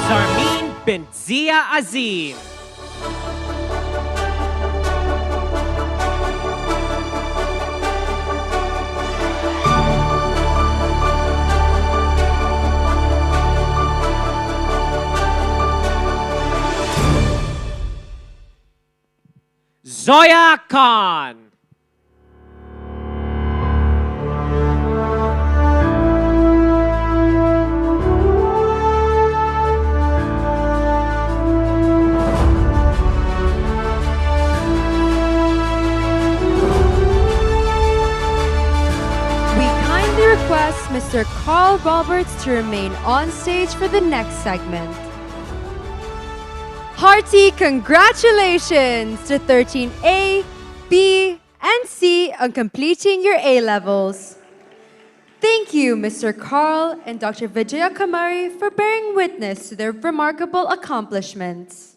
Zarmeen bint Zia Azim. Zoya Khan. We kindly request Mr. Carl Roberts to remain on stage for the next segment. Hearty congratulations to 13A, B, and C on completing your A-levels. Thank you, Mr. Carl and Dr. Vijaya Kamari, for bearing witness to their remarkable accomplishments.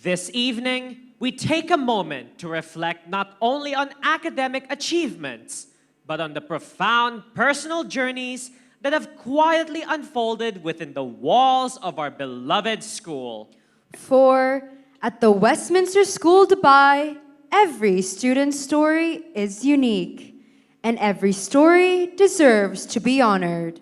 This evening, we take a moment to reflect not only on academic achievements, but on the profound personal journeys that have quietly unfolded within the walls of our beloved school. For at the Westminster School Dubai, every student's story is unique, and every story deserves to be honored.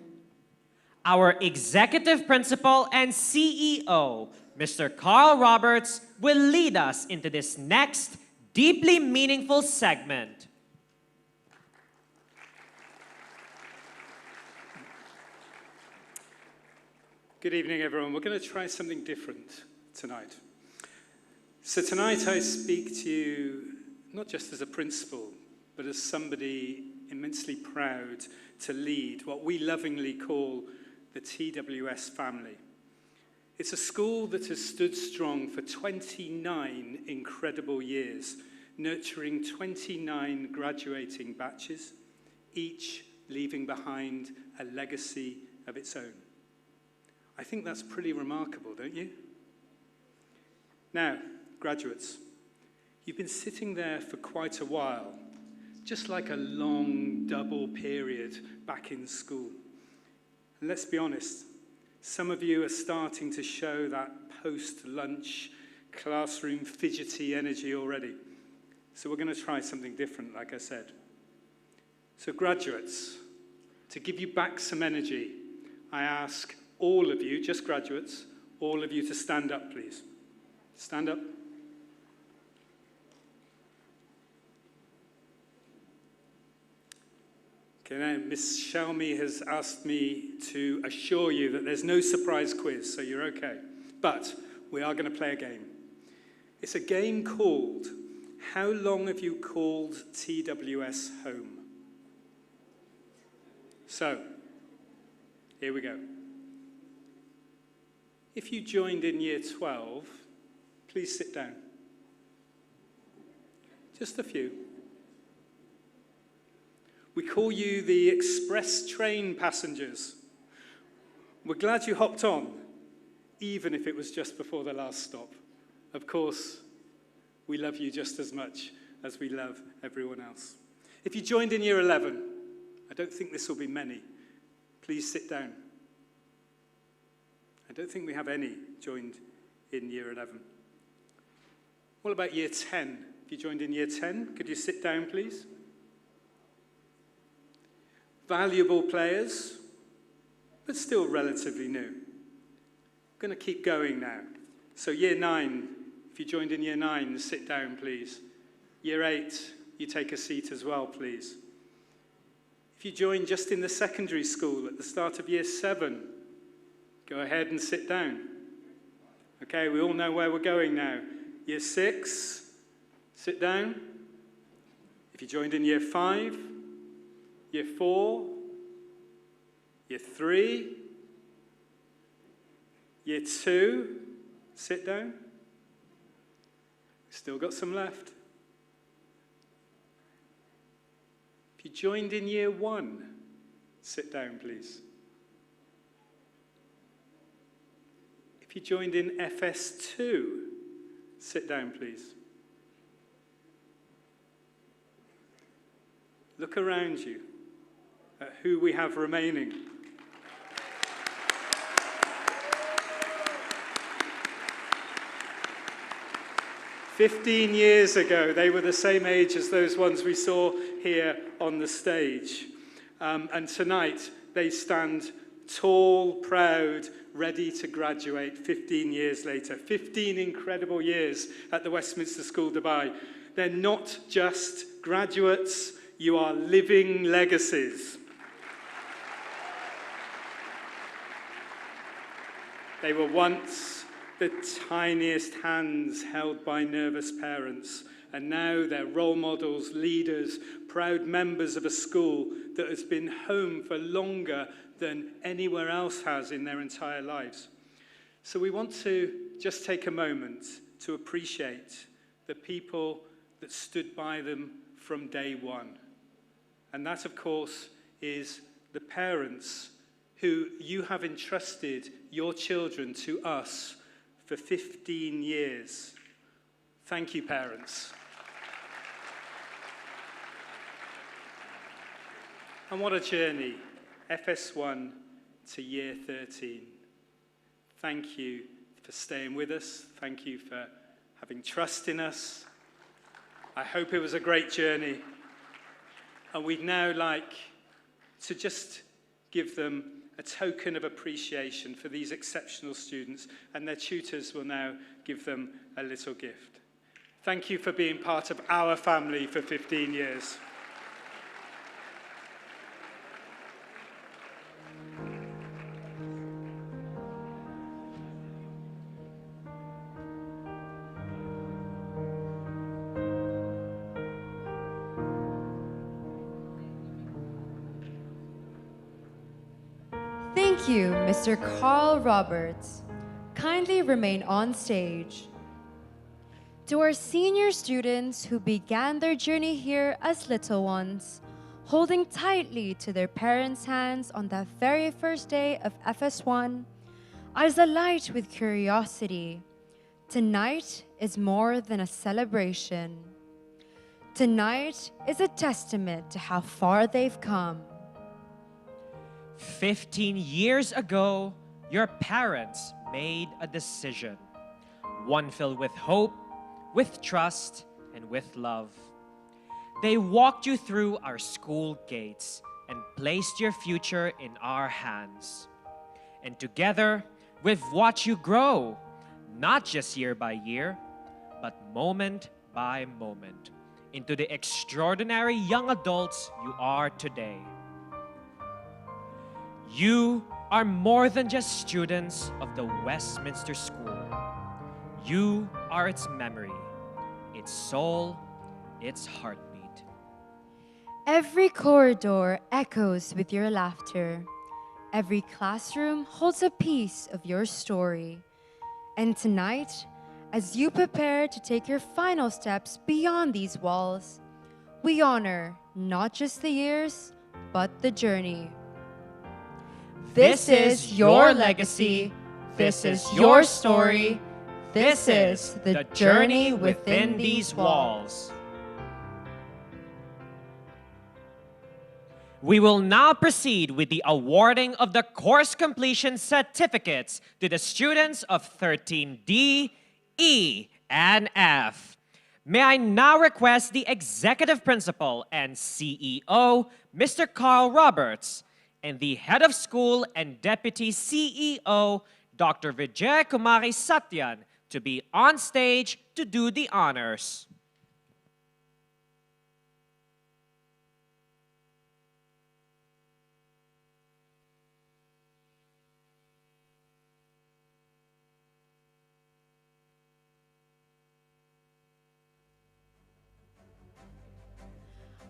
Our executive principal and CEO, Mr. Carl Roberts, will lead us into this next deeply meaningful segment. Good evening, everyone. We're going to try something different tonight. So tonight I speak to you not just as a principal, but as somebody immensely proud to lead what we lovingly call the TWS family. It's a school that has stood strong for 29 incredible years, nurturing 29 graduating batches, each leaving behind a legacy of its own. I think that's pretty remarkable, don't you? Now, graduates, you've been sitting there for quite a while, just like a long double period back in school. And let's be honest, some of you are starting to show that post-lunch classroom fidgety energy already. So we're going to try something different, like I said. So graduates, to give you back some energy, I ask all of you, just graduates, all of you to stand up, please. Stand up. Okay, now Miss Shelmy has asked me to assure you that there's no surprise quiz, so you're okay. But we are going to play a game. It's a game called, How Long Have You Called TWS Home? So, here we go. If you joined in year 12, please sit down. Just a few. We call you the express train passengers. We're glad you hopped on, even if it was just before the last stop. Of course, we love you just as much as we love everyone else. If you joined in year 11, I don't think this will be many. Please sit down. I don't think we have any joined in year 11. What about year 10? If you joined in year 10, could you sit down, please? Valuable players, but still relatively new. I'm going to keep going now. So year 9, if you joined in year 9, sit down, please. Year 8, you take a seat as well, please. If you joined just in the secondary school at the start of year 7, go ahead and sit down. Okay, we all know where we're going now. Year 6, sit down. If you joined in year 5, year 4, year 3, year 2, sit down. Still got some left. If you joined in year 1, sit down, please. If you joined in FS2, sit down, please. Look around you at who we have remaining. "15 years ago, they were the same age as those ones we saw here on the stage. And tonight, they stand tall, proud, ready to graduate 15 years later. 15 incredible years at the Westminster School, Dubai. They're not just graduates, you are living legacies. They were once the tiniest hands held by nervous parents, and now they're role models, leaders, proud members of a school that has been home for longer than anywhere else has in their entire lives. So we want to just take a moment to appreciate the people that stood by them from day one. And that, of course, is the parents who you have entrusted your children to us for 15 years. Thank you, parents. And what a journey, FS1 to year 13. Thank you for staying with us. Thank you for having trust in us. I hope it was a great journey. And we'd now like to just give them a token of appreciation for these exceptional students, and their tutors will now give them a little gift. Thank you for being part of our family for 15 years. Thank you, Mr. Carl Roberts. Kindly remain on stage. To our senior students who began their journey here as little ones, holding tightly to their parents' hands on that very first day of FS1, eyes alight with curiosity, tonight is more than a celebration. Tonight is a testament to how far they've come. 15 years ago, your parents made a decision, one filled with hope, with trust, and with love. They walked you through our school gates and placed your future in our hands. And together, we've watched you grow, not just year by year, but moment by moment, into the extraordinary young adults you are today. You are more than just students of the Westminster School. You are its memory, its soul, its heartbeat. Every corridor echoes with your laughter. Every classroom holds a piece of your story. And tonight, as you prepare to take your final steps beyond these walls, we honor not just the years, but the journey. This is your legacy. This is your story. This is the journey within these walls. We will now proceed with the awarding of the course completion certificates to the students of 13D, E, and F. May I now request the Executive Principal and CEO, Mr. Carl Roberts, and the Head of School and Deputy CEO, Dr. Vijay Kumari Satyan, to be on stage to do the honors.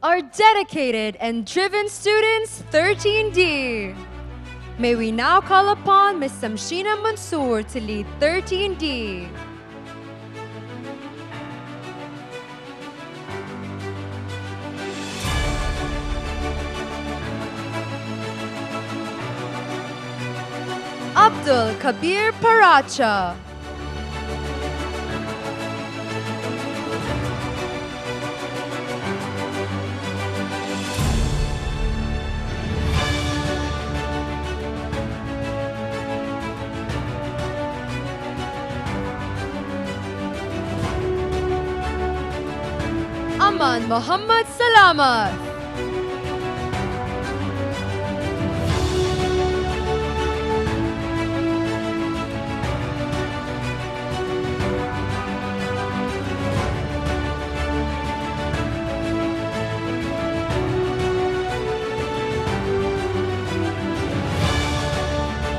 Our dedicated and driven students, 13D. May we now call upon Ms. Samshina Mansoor to lead 13D. Abdul Kabir Paracha. Aman Muhammad Salamat.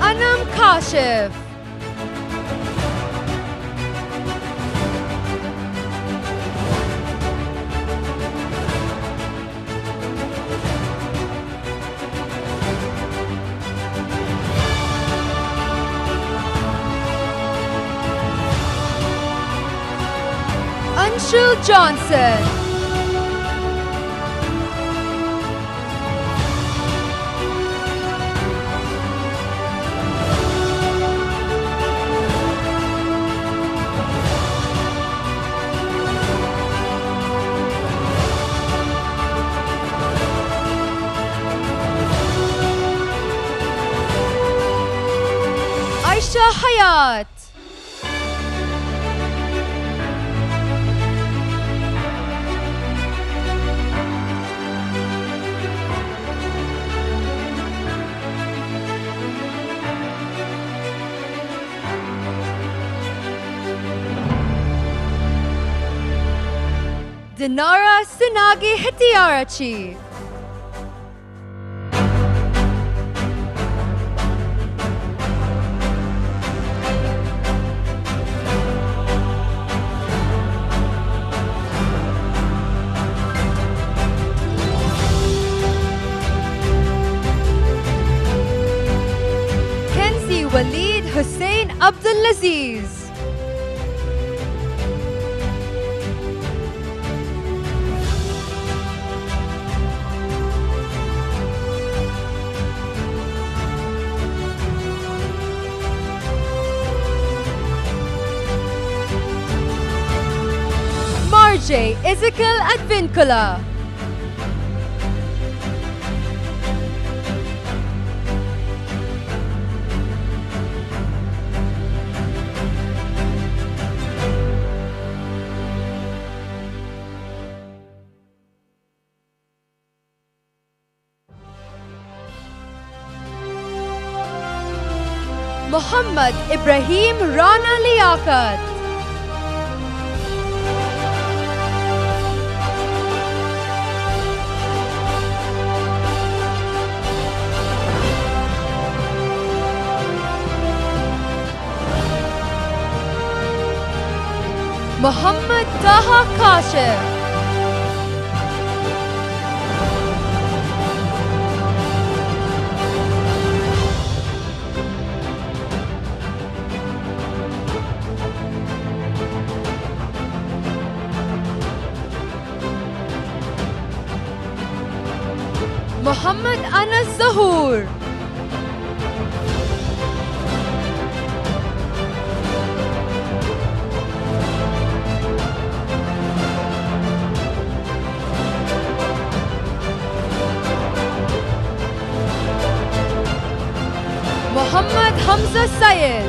Anam Kashif. Anshul Johnson. Aisha Hayat. Dinara Sinagi Hetiarachi. Abdulaziz. Marjay Ezekiel Advincula. Muhammad Ibrahim Rana Liaquat. Muhammad Taha Kashif. Muhammad Anas Zahur. Muhammad Hamza Syed.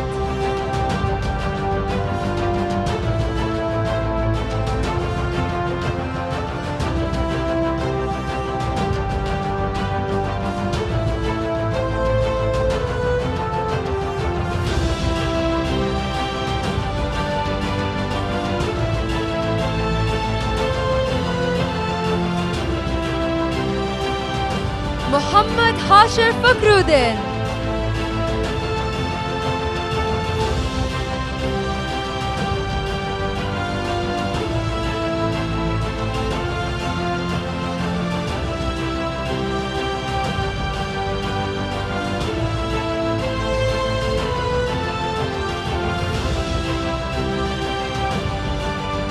Muhammad Hashir Fakhruddin.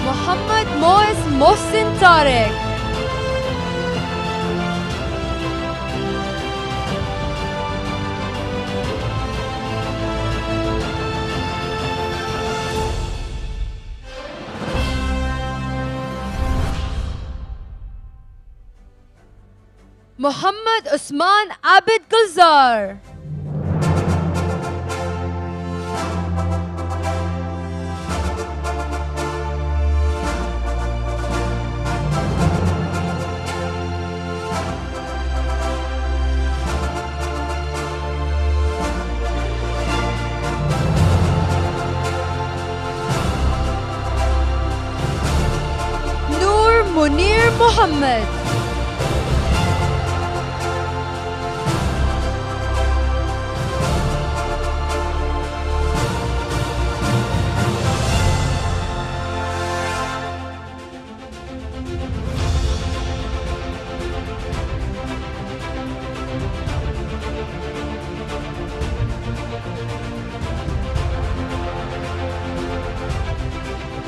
Muhammad Moez Mohsin Tariq. Muhammad Usman Abid Gulzar. Noor Munir Muhammad.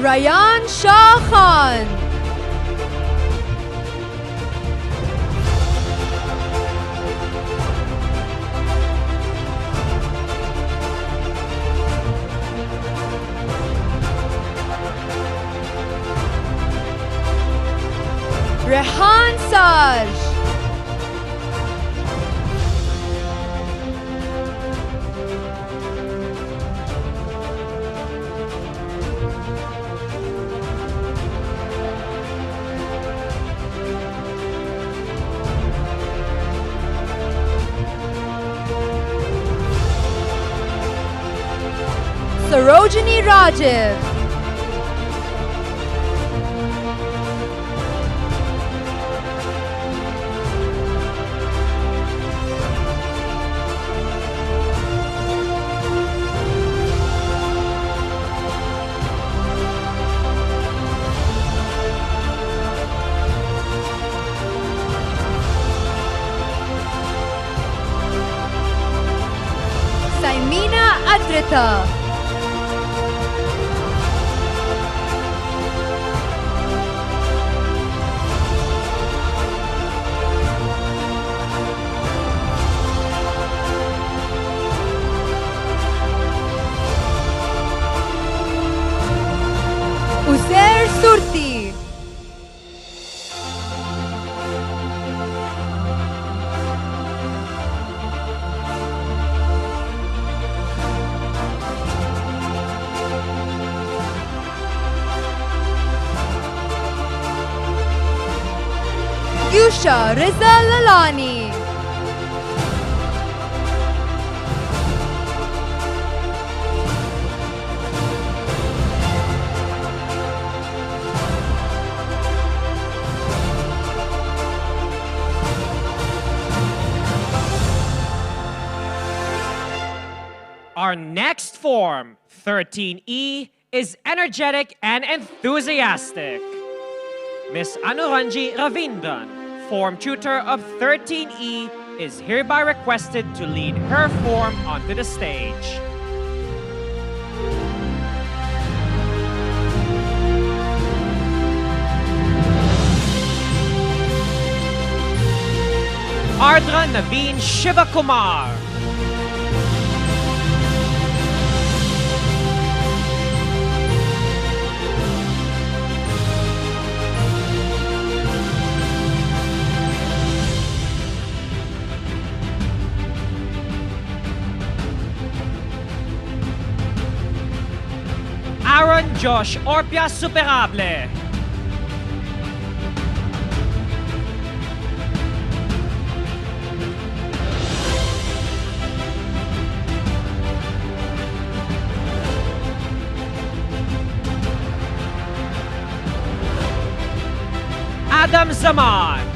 Ryan Shah Khan. Rehan Saj. Sarojini Rajiv. Saimina Adrita. Yusha Riza Lalani. Our next form, 13E, is energetic and enthusiastic. Miss Anuranji Ravindran, form tutor of 13E, is hereby requested to lead her form onto the stage. Ardra Naveen Shivakumar. Aaron Josh Orpia Superable. Adam Zaman.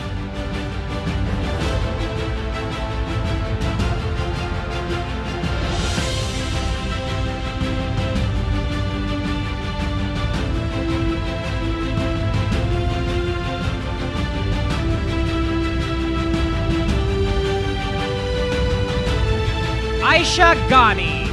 Aisha Ghani.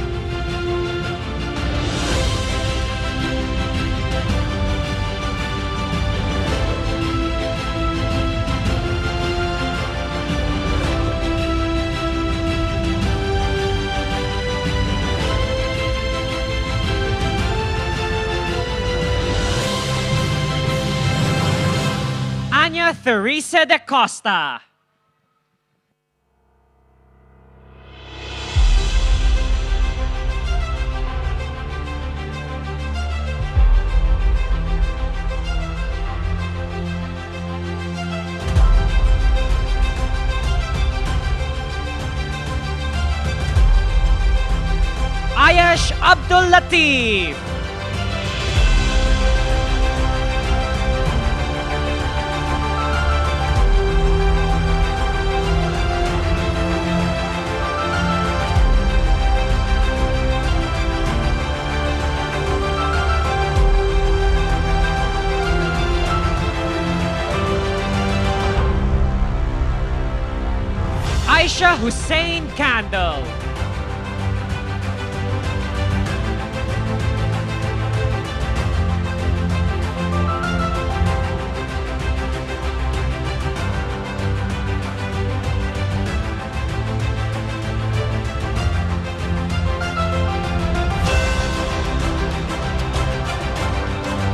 Anya Theresa de Costa. Ayash Abdul Latif. Aisha Hussein Candle.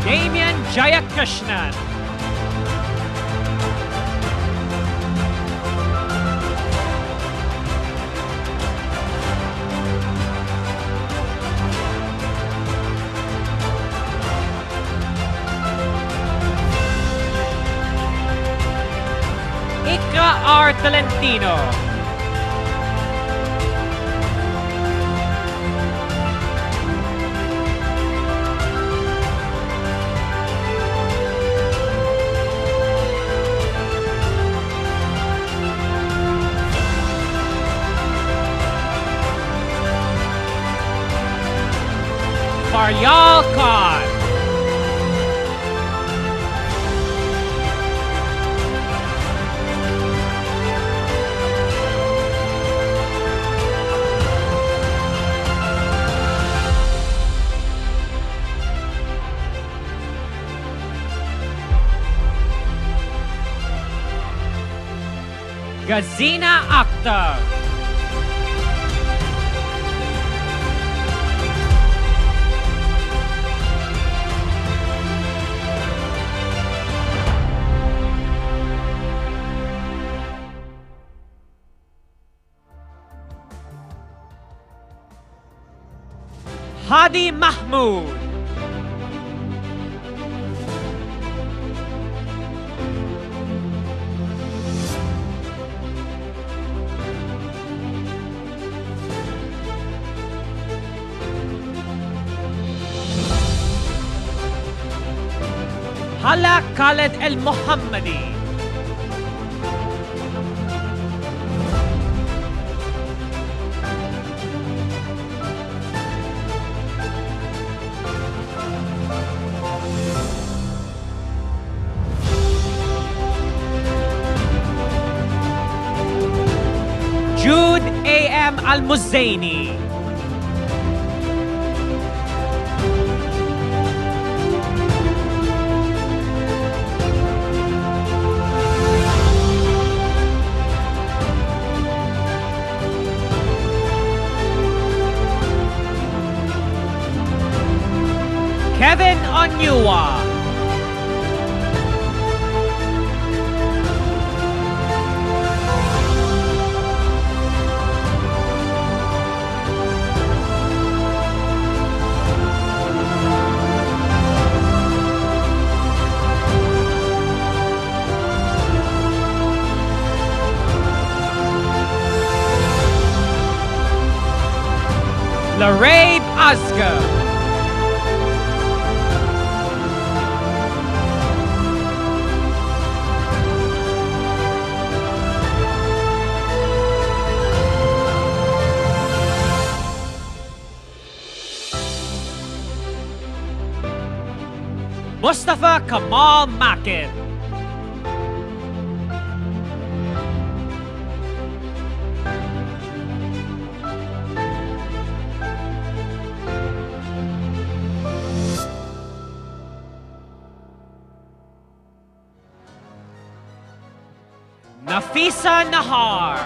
Damian Jayakrishnan. Ikra R. Tolentino. Faryal Khan. Gazina Akhtar. Hadi Mahmood. Hala Khaled El Mohammadi. Jude A.M. Al-Muzaini. Kevin Onyua. Larabe Asgar. Mustafa Kamal Makin. Nafisa Nahar.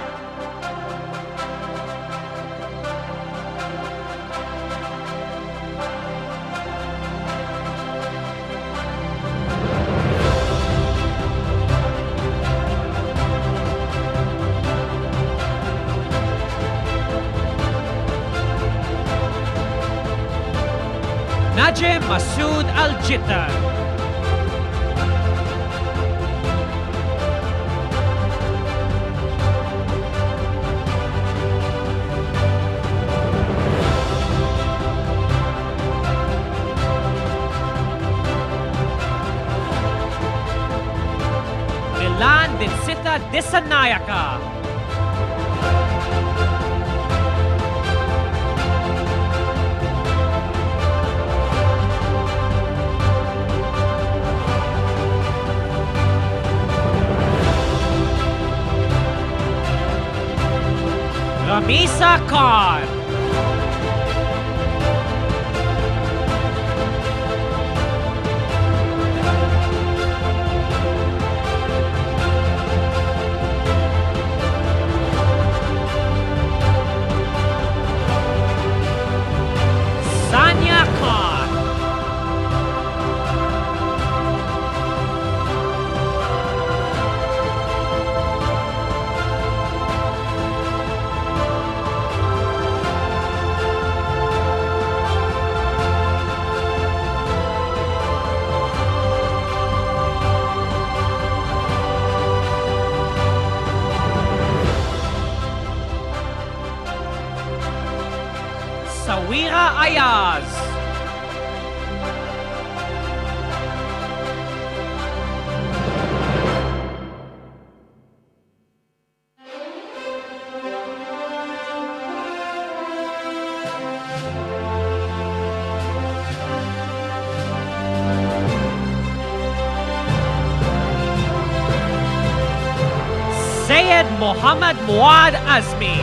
Najim Masood Al-Jittan. Milan Dinsita Disanayaka. Ramisa Khan. Sanya Khan. Sawira Ayaz. Sayed Muhammad Muad Azmi.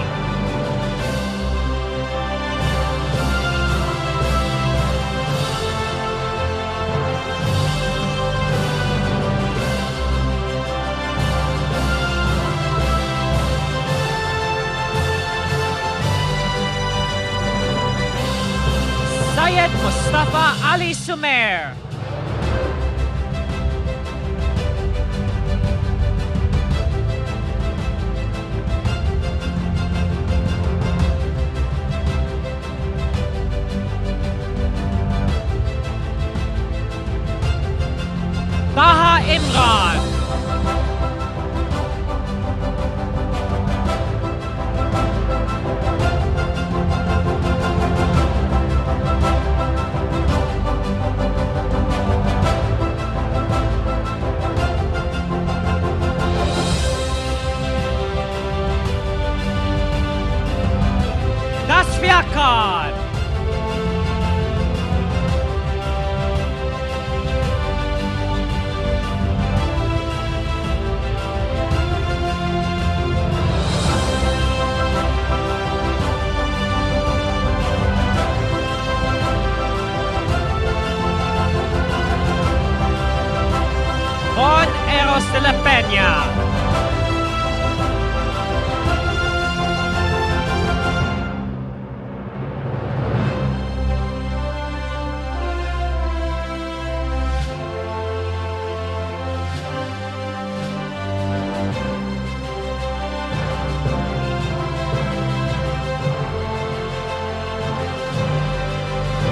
Syed Mustafa Ali Sumer. Taha Imran. de la Peña.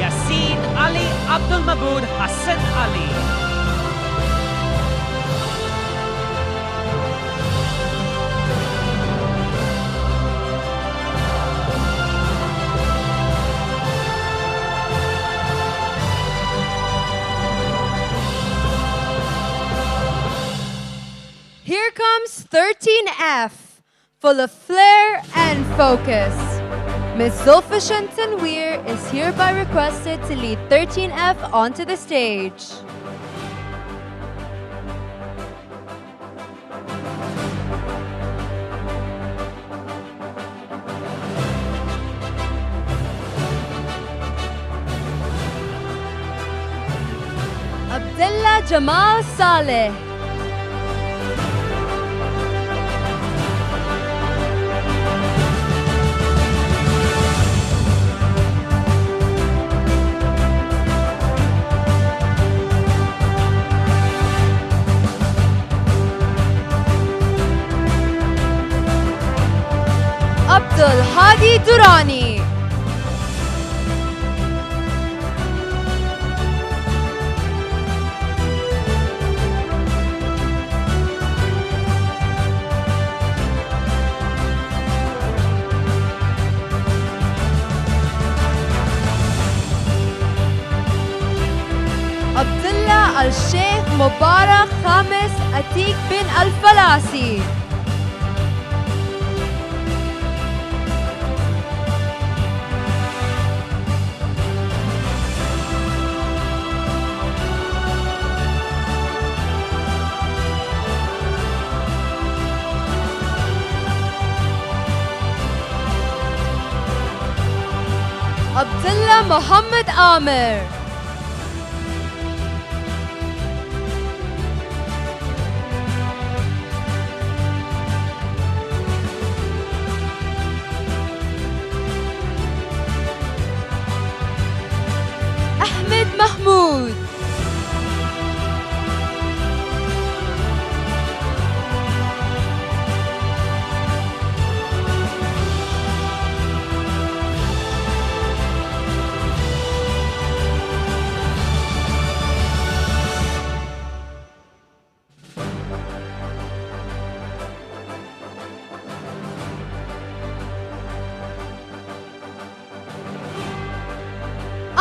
Yasin Ali Abdul Mabud Hassan Ali. Here comes 13F, full of flair and focus. Ms. Zulfa Tanweer is hereby requested to lead 13F onto the stage. Abdullah Jamal Saleh. Abdul Hadi Durani. Abdullah Al-Sheikh Mubarak Khamis Atik bin Al-Falasi. Abdullah Muhammad Amir. Ahmed Mahmoud.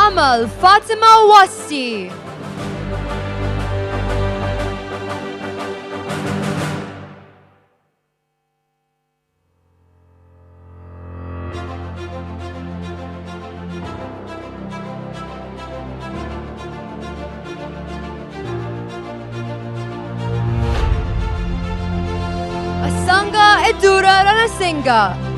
Amal Fatima Wasti. Asanga Edura Ranasinga.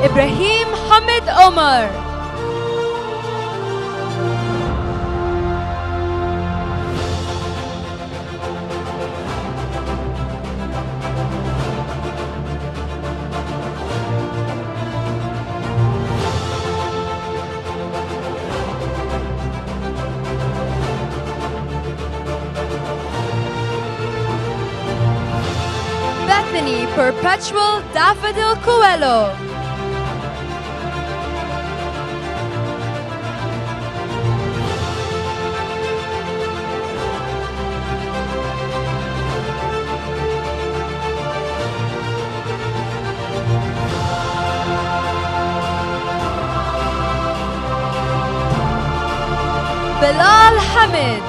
Ibrahim Hamid Omar. Bethany Perpetual Daffodil Coelho. Bilal Hamid.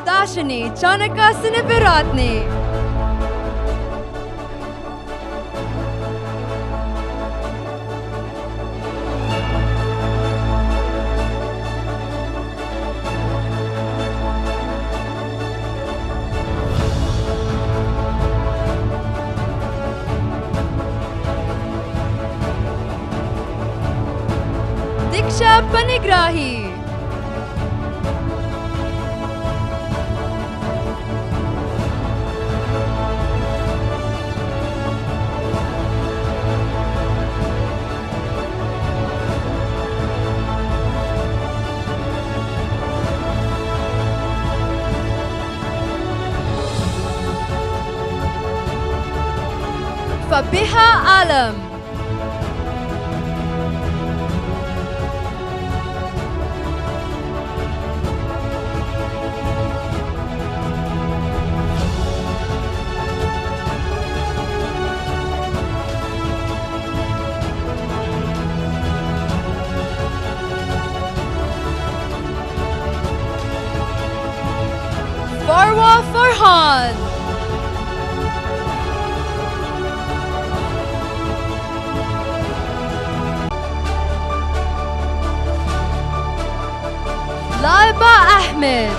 Dashini Chanaka Sinipiratni. Diksha Panigrahi. Fabiha Alam. Farwa Farhan. Laiba Ahmed.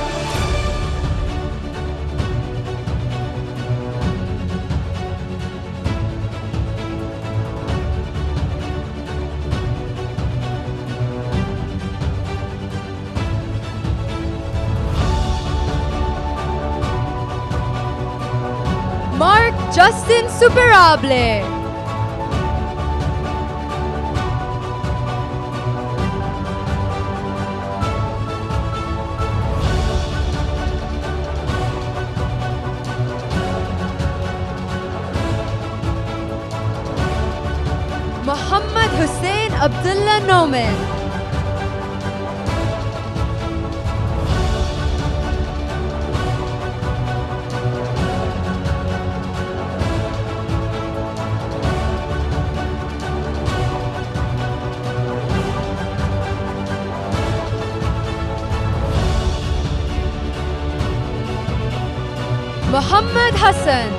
Mark Justin Superable. Muhammad Hussein Abdullah Noman. Muhammad Hassan.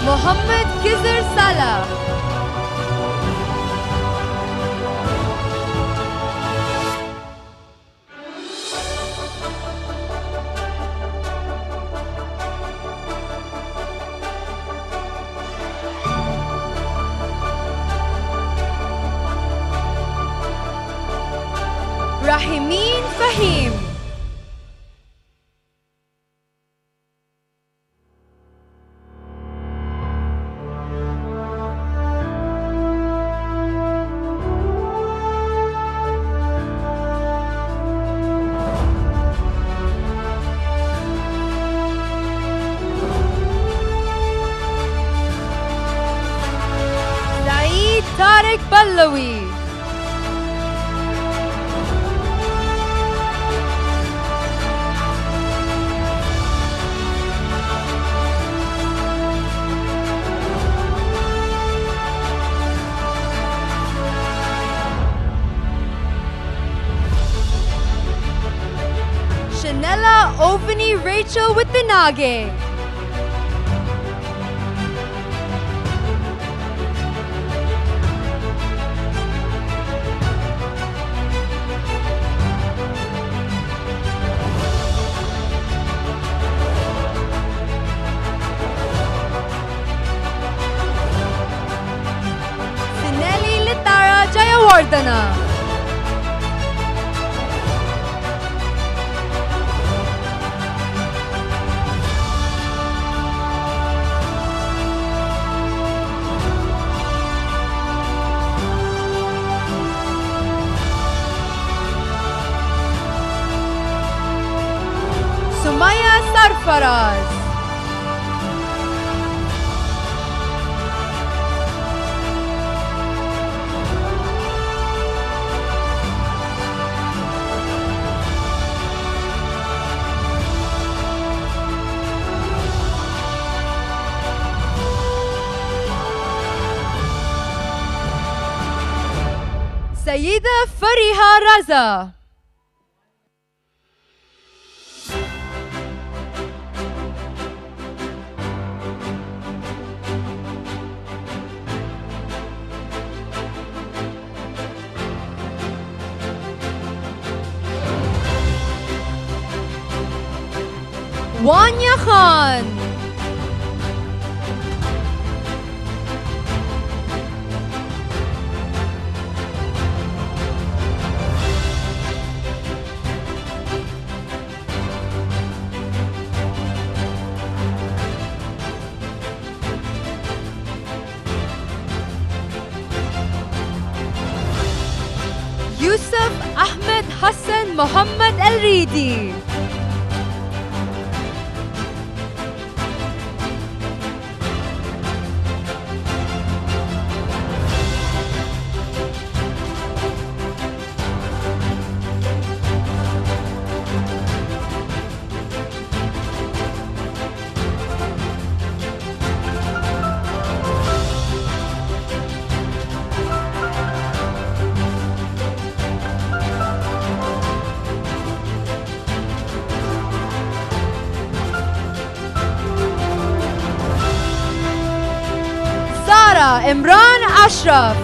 Muhammad Kizir Salah. Rahimin Fahim. Saeed Tariq Pallavi. Shanella Ovani Rachel with the Nage. Sinelli Litara Jayawardana. Sumaya Sarfaraz. Sayyida Fariha Raza. Wanya Khan. Yusuf Ahmed Hassan Mohammed El Ridi. Imran Ashraf.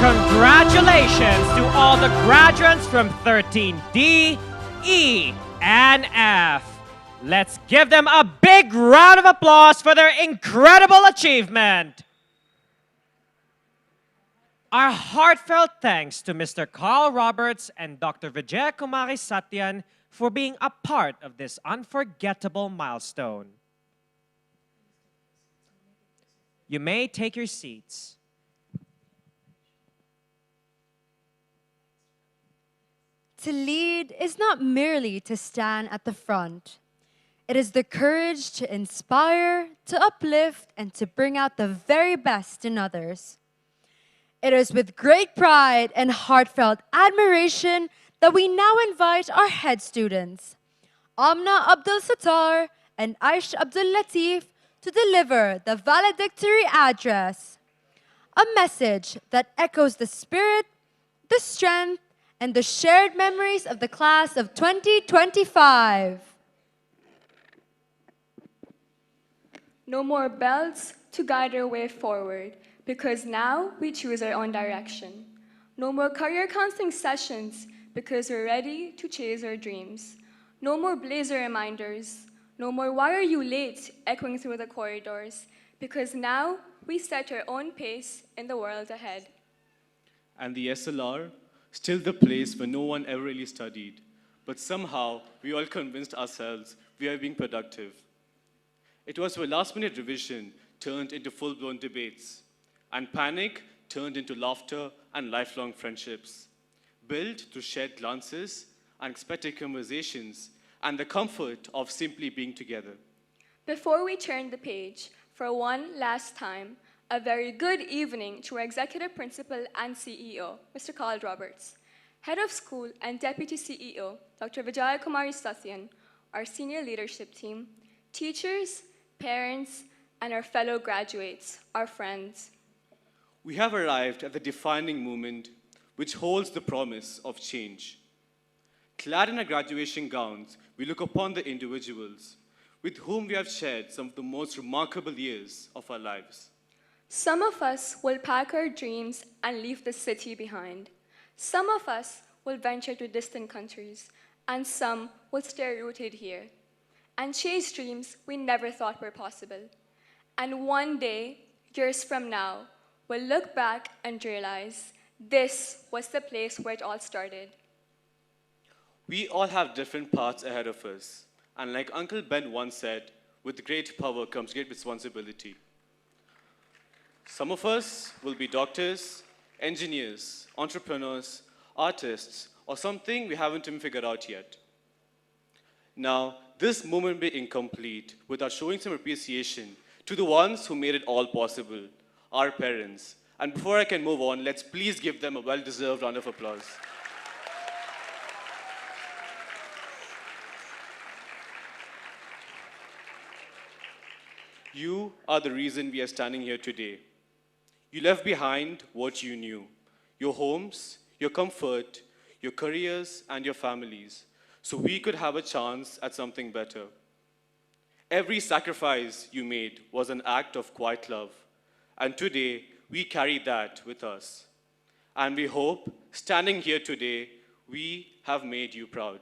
Congratulations to all the graduates from 13D, E, and F. Let's give them a big round of applause for their incredible achievement. Our heartfelt thanks to Mr. Carl Roberts and Dr. Vijay Kumari Satyan for being a part of this unforgettable milestone. You may take your seats. To lead is not merely to stand at the front. It is the courage to inspire, to uplift, and to bring out the very best in others. It is with great pride and heartfelt admiration that we now invite our head students, Amna Abdul Sattar and Aish Abdul Latif, to deliver the valedictory address. A message that echoes the spirit, the strength, and the shared memories of the class of 2025. No more belts to guide our way forward, because now we choose our own direction. No more career counseling sessions, because we're ready to chase our dreams. No more blazer reminders. No more why are you late echoing through the corridors, because now we set our own pace in the world ahead. And the SLR, still the place where no one ever really studied, but somehow we all convinced ourselves we are being productive. It was where last-minute revision turned into full-blown debates, and panic turned into laughter and lifelong friendships, built through shared glances, unexpected conversations, and the comfort of simply being together. Before we turn the page, for one last time, a very good evening to our Executive Principal and CEO, Mr. Carl Roberts, Head of School and Deputy CEO, Dr. Vijay Kumari Satyan, our senior leadership team, teachers, parents, and our fellow graduates, our friends. We have arrived at the defining moment which holds the promise of change. Clad in our graduation gowns, we look upon the individuals with whom we have shared some of the most remarkable years of our lives. Some of us will pack our dreams and leave the city behind. Some of us will venture to distant countries, and some will stay rooted here and chase dreams we never thought were possible. And one day, years from now, will look back and realize this was the place where it all started. We all have different paths ahead of us. And like Uncle Ben once said, with great power comes great responsibility. Some of us will be doctors, engineers, entrepreneurs, artists, or something we haven't even figured out yet. Now, this moment will be incomplete without showing some appreciation to the ones who made it all possible, our parents. And before I can move on, let's please give them a well-deserved round of applause. You are the reason we are standing here today. You left behind what you knew, your homes, your comfort, your careers, and your families, so we could have a chance at something better. Every sacrifice you made was an act of quiet love, and today we carry that with us. And we hope, standing here today, we have made you proud.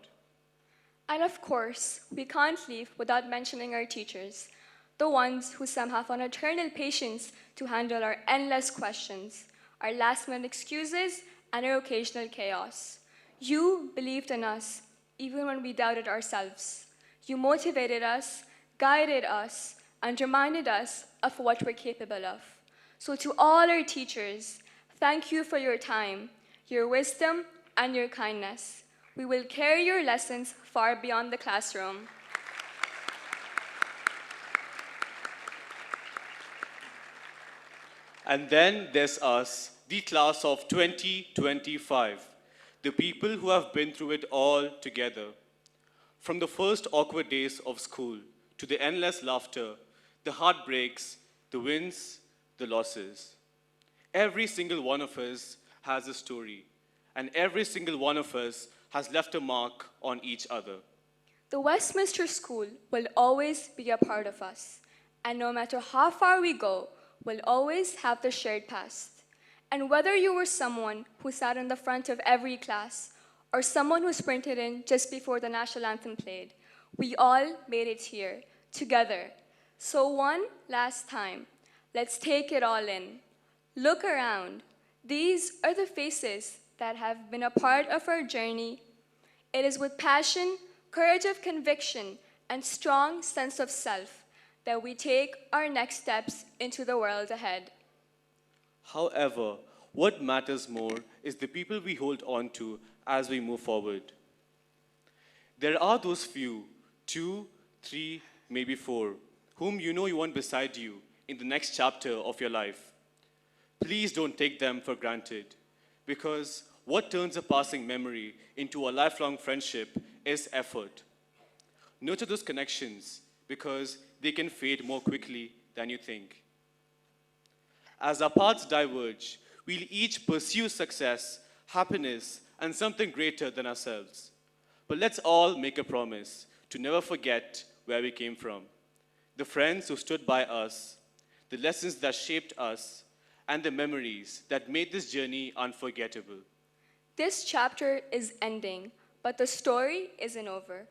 And of course, we can't leave without mentioning our teachers, the ones who somehow found eternal patience to handle our endless questions, our last-minute excuses, and our occasional chaos. You believed in us, even when we doubted ourselves. You motivated us, guided us, and reminded us of what we're capable of. So to all our teachers, thank you for your time, your wisdom, and your kindness. We will carry your lessons far beyond the classroom. And then there's us, the class of 2025, the people who have been through it all together. From the first awkward days of school to the endless laughter, the heartbreaks, the wins, the losses. Every single one of us has a story, and every single one of us has left a mark on each other. The Westminster School will always be a part of us, and no matter how far we go, we'll always have the shared past. And whether you were someone who sat in the front of every class, or someone who sprinted in just before the national anthem played, we all made it here, together. So one last time, let's take it all in. Look around. These are the faces that have been a part of our journey. It is with passion, courage of conviction, and strong sense of self that we take our next steps into the world ahead. However, what matters more is the people we hold on to as we move forward. There are those few, 2, 3, maybe 4, whom you know you want beside you in the next chapter of your life. Please don't take them for granted, because what turns a passing memory into a lifelong friendship is effort. Nurture those connections, because they can fade more quickly than you think. As our paths diverge, we'll each pursue success, happiness, and something greater than ourselves. But let's all make a promise to never forget where we came from, the friends who stood by us, the lessons that shaped us, and the memories that made this journey unforgettable. This chapter is ending, but the story isn't over.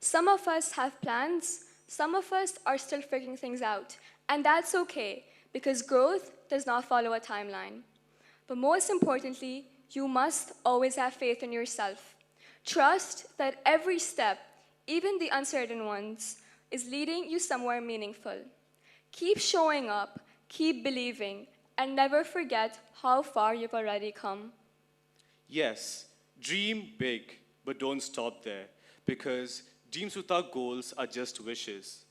Some of us have plans, some of us are still figuring things out, and that's okay, because growth does not follow a timeline. But most importantly, you must always have faith in yourself. Trust that every step, even the uncertain ones, is leading you somewhere meaningful. Keep showing up, keep believing, and never forget how far you've already come. Yes, dream big, but don't stop there, because dreams without goals are just wishes.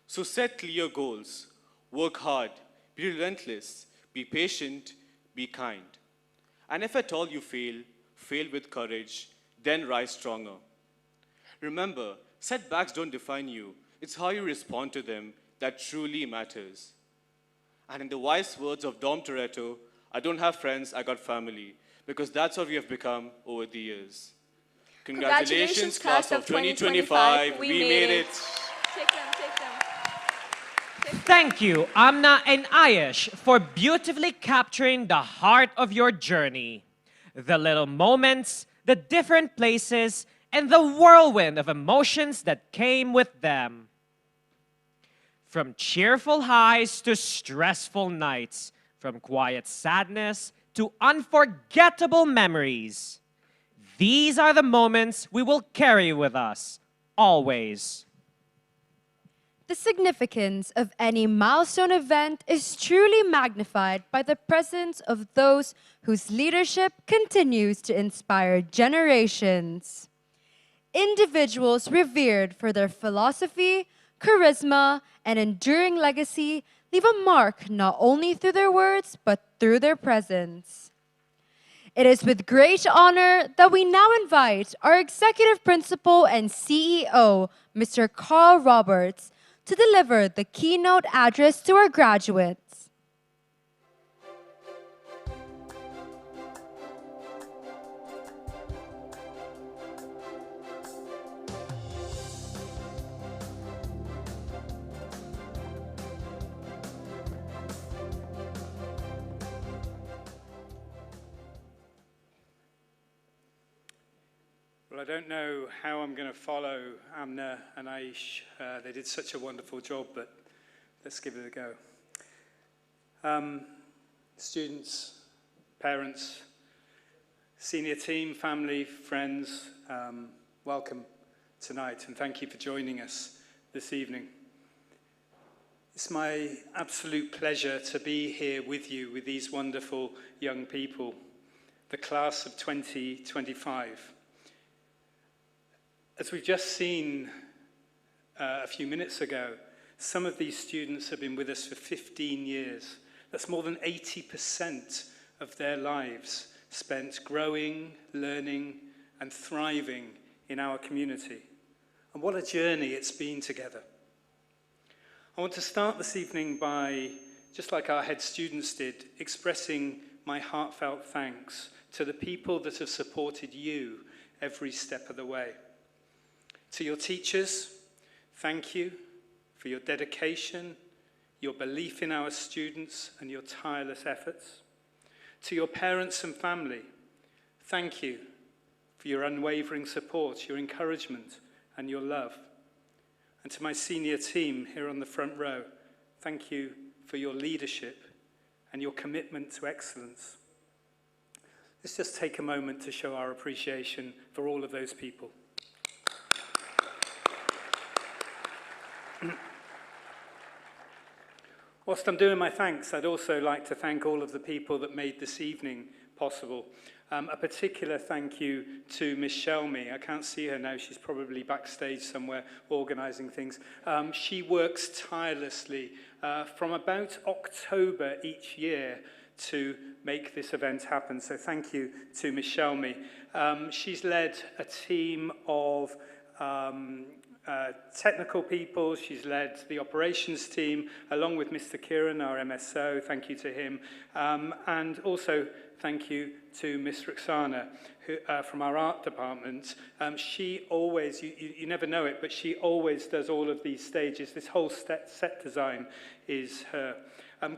So set clear goals, work hard, be relentless, be patient, be kind. And if at all you fail, fail with courage, then rise stronger. Remember, setbacks don't define you. It's how you respond to them that truly matters. And in the wise words of Dom Toretto, I don't have friends, I got family, because that's what we have become over the years. Congratulations, class of 2025. We made it. Take them. Thank you, Amna and Ayesh, for beautifully capturing the heart of your journey. The little moments, the different places, and the whirlwind of emotions that came with them. From cheerful highs to stressful nights, from quiet sadness to unforgettable memories. These are the moments we will carry with us, always. The significance of any milestone event is truly magnified by the presence of those whose leadership continues to inspire generations. Individuals revered for their philosophy, charisma, and enduring legacy leave a mark not only through their words, but through their presence. It is with great honor that we now invite our Executive Principal and CEO, Mr. Carl Roberts, to deliver the keynote address to our graduates. Well, I don't know how I'm going to follow Amna and Aish. They did such a wonderful job, but let's give it a go. Students, parents, senior team, family, friends, welcome tonight, and thank you for joining us this evening. It's my absolute pleasure to be here with you, with these wonderful young people, the class of 2025. As we've just seen a few minutes ago, some of these students have been with us for 15 years. That's more than 80% of their lives spent growing, learning, and thriving in our community. And what a journey it's been together. I want to start this evening by, just like our head students did, expressing my heartfelt thanks to the people that have supported you every step of the way. To your teachers, thank you for your dedication, your belief in our students, and your tireless efforts. To your parents and family, thank you for your unwavering support, your encouragement, and your love. And to my senior team here on the front row, thank you for your leadership and your commitment to excellence. Let's just take a moment to show our appreciation for all of those people. Whilst I'm doing my thanks, I'd also like to thank all of the people that made this evening possible. A particular thank you to Miss Shelmy. I can't see her now. She's probably backstage somewhere organising things. She works tirelessly from about October each year to make this event happen. So thank you to Miss Shelmy. She's led a team of technical people. She's led the operations team along with Mr. Kieran, our MSO. Thank you to him. And also thank you to Miss Roxana who, from our art department. She always, you never know it, but she always does all of these stages. This whole set design is her.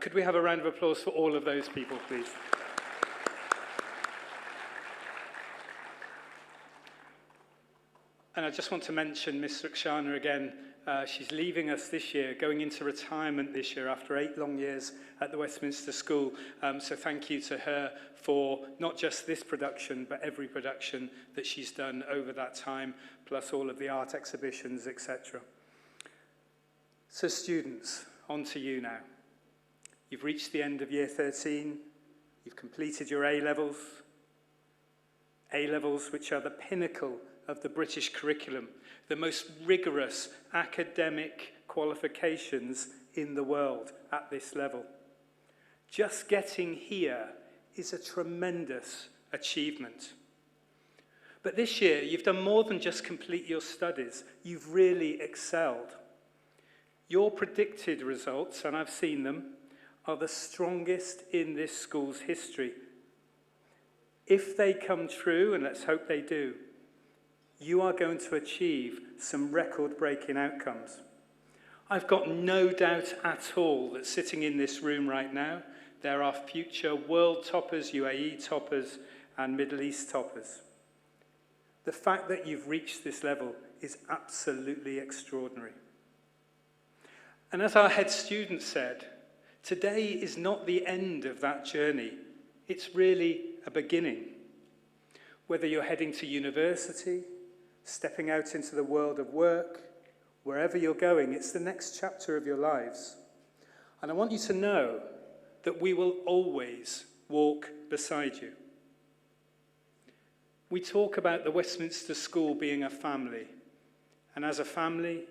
Could we have a round of applause for all of those people, please? And I just want to mention Miss Roxana again. She's leaving us this year, going into retirement this year after 8 long years at the Westminster School. So thank you to her for not just this production, but every production that she's done over that time, plus all of the art exhibitions, etc. So students, on to you now. You've reached the end of year 13. You've completed your A-levels. A-levels, which are the pinnacle of the British curriculum, the most rigorous academic qualifications in the world at this level. Just getting here is a tremendous achievement. But this year, you've done more than just complete your studies. You've really excelled. Your predicted results, and I've seen them, are the strongest in this school's history. If they come true, and let's hope they do, you are going to achieve some record-breaking outcomes. I've got no doubt at all that sitting in this room right now, there are future world toppers, UAE toppers, and Middle East toppers. The fact that you've reached this level is absolutely extraordinary. And as our head student said, Today is not the end of that journey. It's really a beginning. Whether you're heading to university, stepping out into the world of work, wherever you're going, it's the next chapter of your lives. And I want you to know that we will always walk beside you. We talk about the Westminster School being a family, and as a family,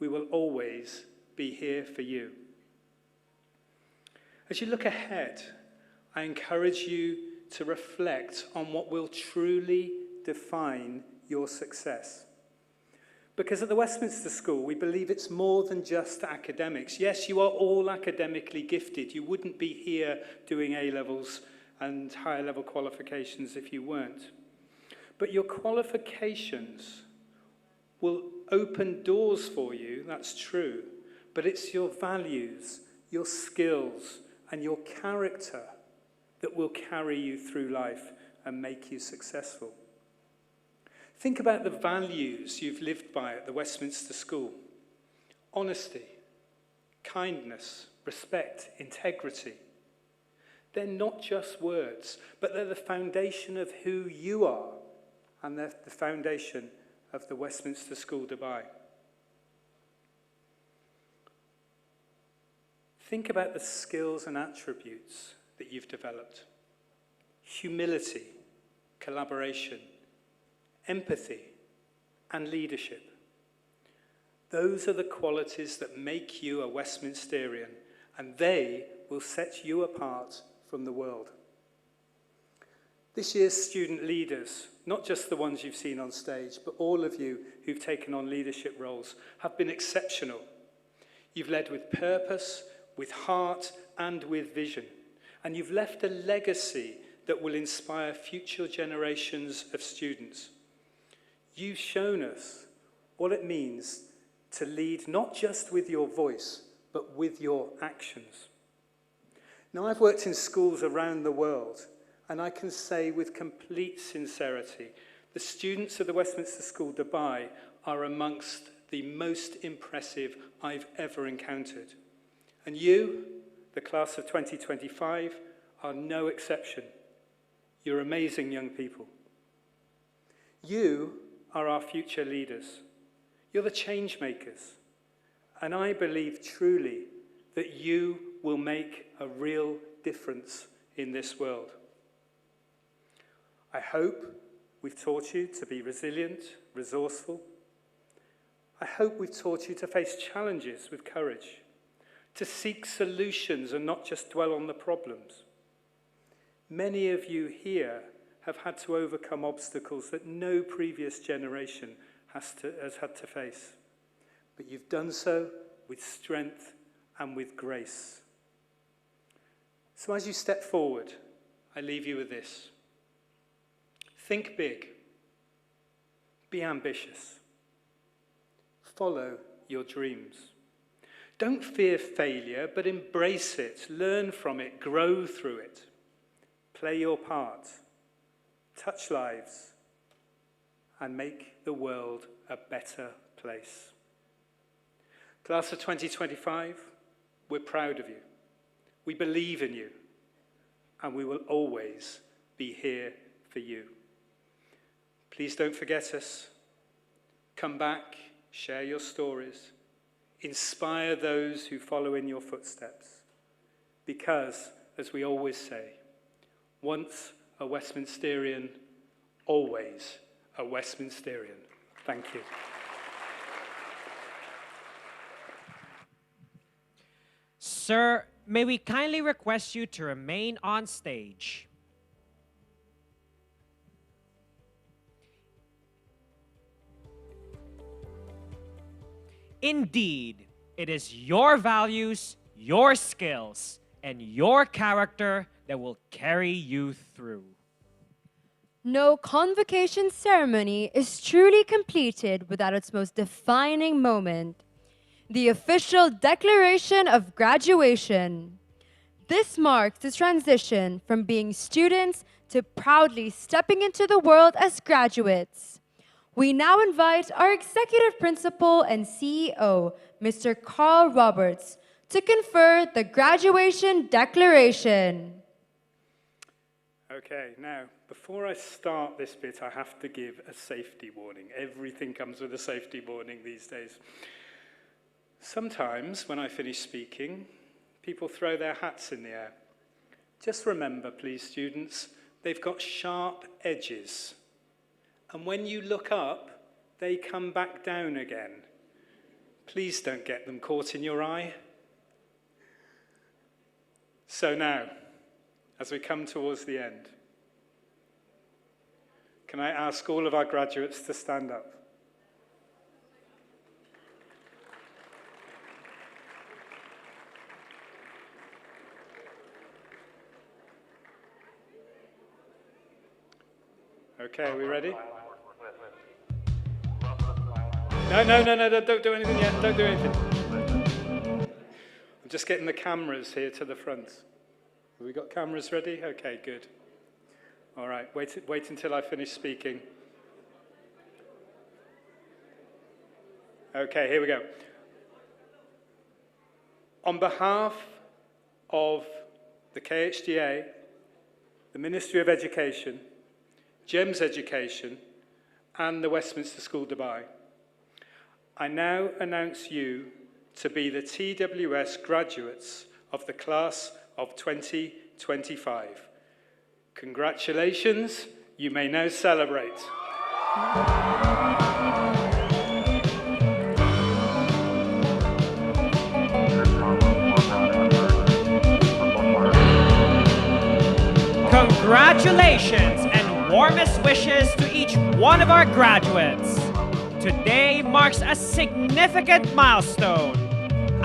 we will always be here for you. As you look ahead, I encourage you to reflect on what will truly define your success. Because at the Westminster School, we believe it's more than just academics. Yes, you are all academically gifted. You wouldn't be here doing A-levels and higher level qualifications if you weren't. But your qualifications will open doors for you, that's true. But it's your values, your skills, and your character that will carry you through life and make you successful. Think about the values you've lived by at the Westminster School. Honesty, kindness, respect, integrity. They're not just words, but they're the foundation of who you are, and they're the foundation of the Westminster School Dubai. Think about the skills and attributes that you've developed. Humility, collaboration, empathy, and leadership. Those are the qualities that make you a Westminsterian, and they will set you apart from the world. This year's student leaders, not just the ones you've seen on stage, but all of you who've taken on leadership roles, have been exceptional. You've led with purpose, with heart, and with vision. And you've left a legacy that will inspire future generations of students. You've shown us what it means to lead not just with your voice, but with your actions. Now, I've worked in schools around the world, and I can say with complete sincerity, the students of the Westminster School Dubai are amongst the most impressive I've ever encountered. And you, the class of 2025, are no exception. You're amazing young people. You are our future leaders. You're the change makers. And I believe truly that you will make a real difference in this world. I hope we've taught you to be resilient, resourceful. I hope we've taught you to face challenges with courage, to seek solutions and not just dwell on the problems. Many of you here have had to overcome obstacles that no previous generation has had to face. But you've done so with strength and with grace. So as you step forward, I leave you with this. Think big. Be ambitious. Follow your dreams. Don't fear failure, but embrace it, learn from it, grow through it. Play your part, touch lives, and make the world a better place. Class of 2025, we're proud of you. We believe in you, and we will always be here for you. Please don't forget us. Come back, share your stories. Inspire those who follow in your footsteps. Because, as we always say, once a Westminsterian, always a Westminsterian. Thank you. Sir, may we kindly request you to remain on stage. Indeed, it is your values, your skills, and your character that will carry you through. No convocation ceremony is truly completed without its most defining moment, the official declaration of graduation. This marks the transition from being students to proudly stepping into the world as graduates. We now invite our Executive Principal and CEO, Mr. Carl Roberts, to confer the graduation declaration. Okay, now, before I start this bit, I have to give a safety warning. Everything comes with a safety warning these days. Sometimes, when I finish speaking, people throw their hats in the air. Just remember, please, students, they've got sharp edges. And when you look up, they come back down again. Please don't get them caught in your eye. So now, as we come towards the end, can I ask all of our graduates to stand up? Okay, are we ready? No, don't do anything yet. Don't do anything. I'm just getting the cameras here to the front. Have we got cameras ready? Okay, good. All right, wait until I finish speaking. Okay, here we go. On behalf of the KHDA, the Ministry of Education, GEMS Education, and the Westminster School Dubai, I now announce you to be the TWS graduates of the class of 2025. Congratulations, you may now celebrate. Congratulations and warmest wishes to each one of our graduates. Today marks a significant milestone,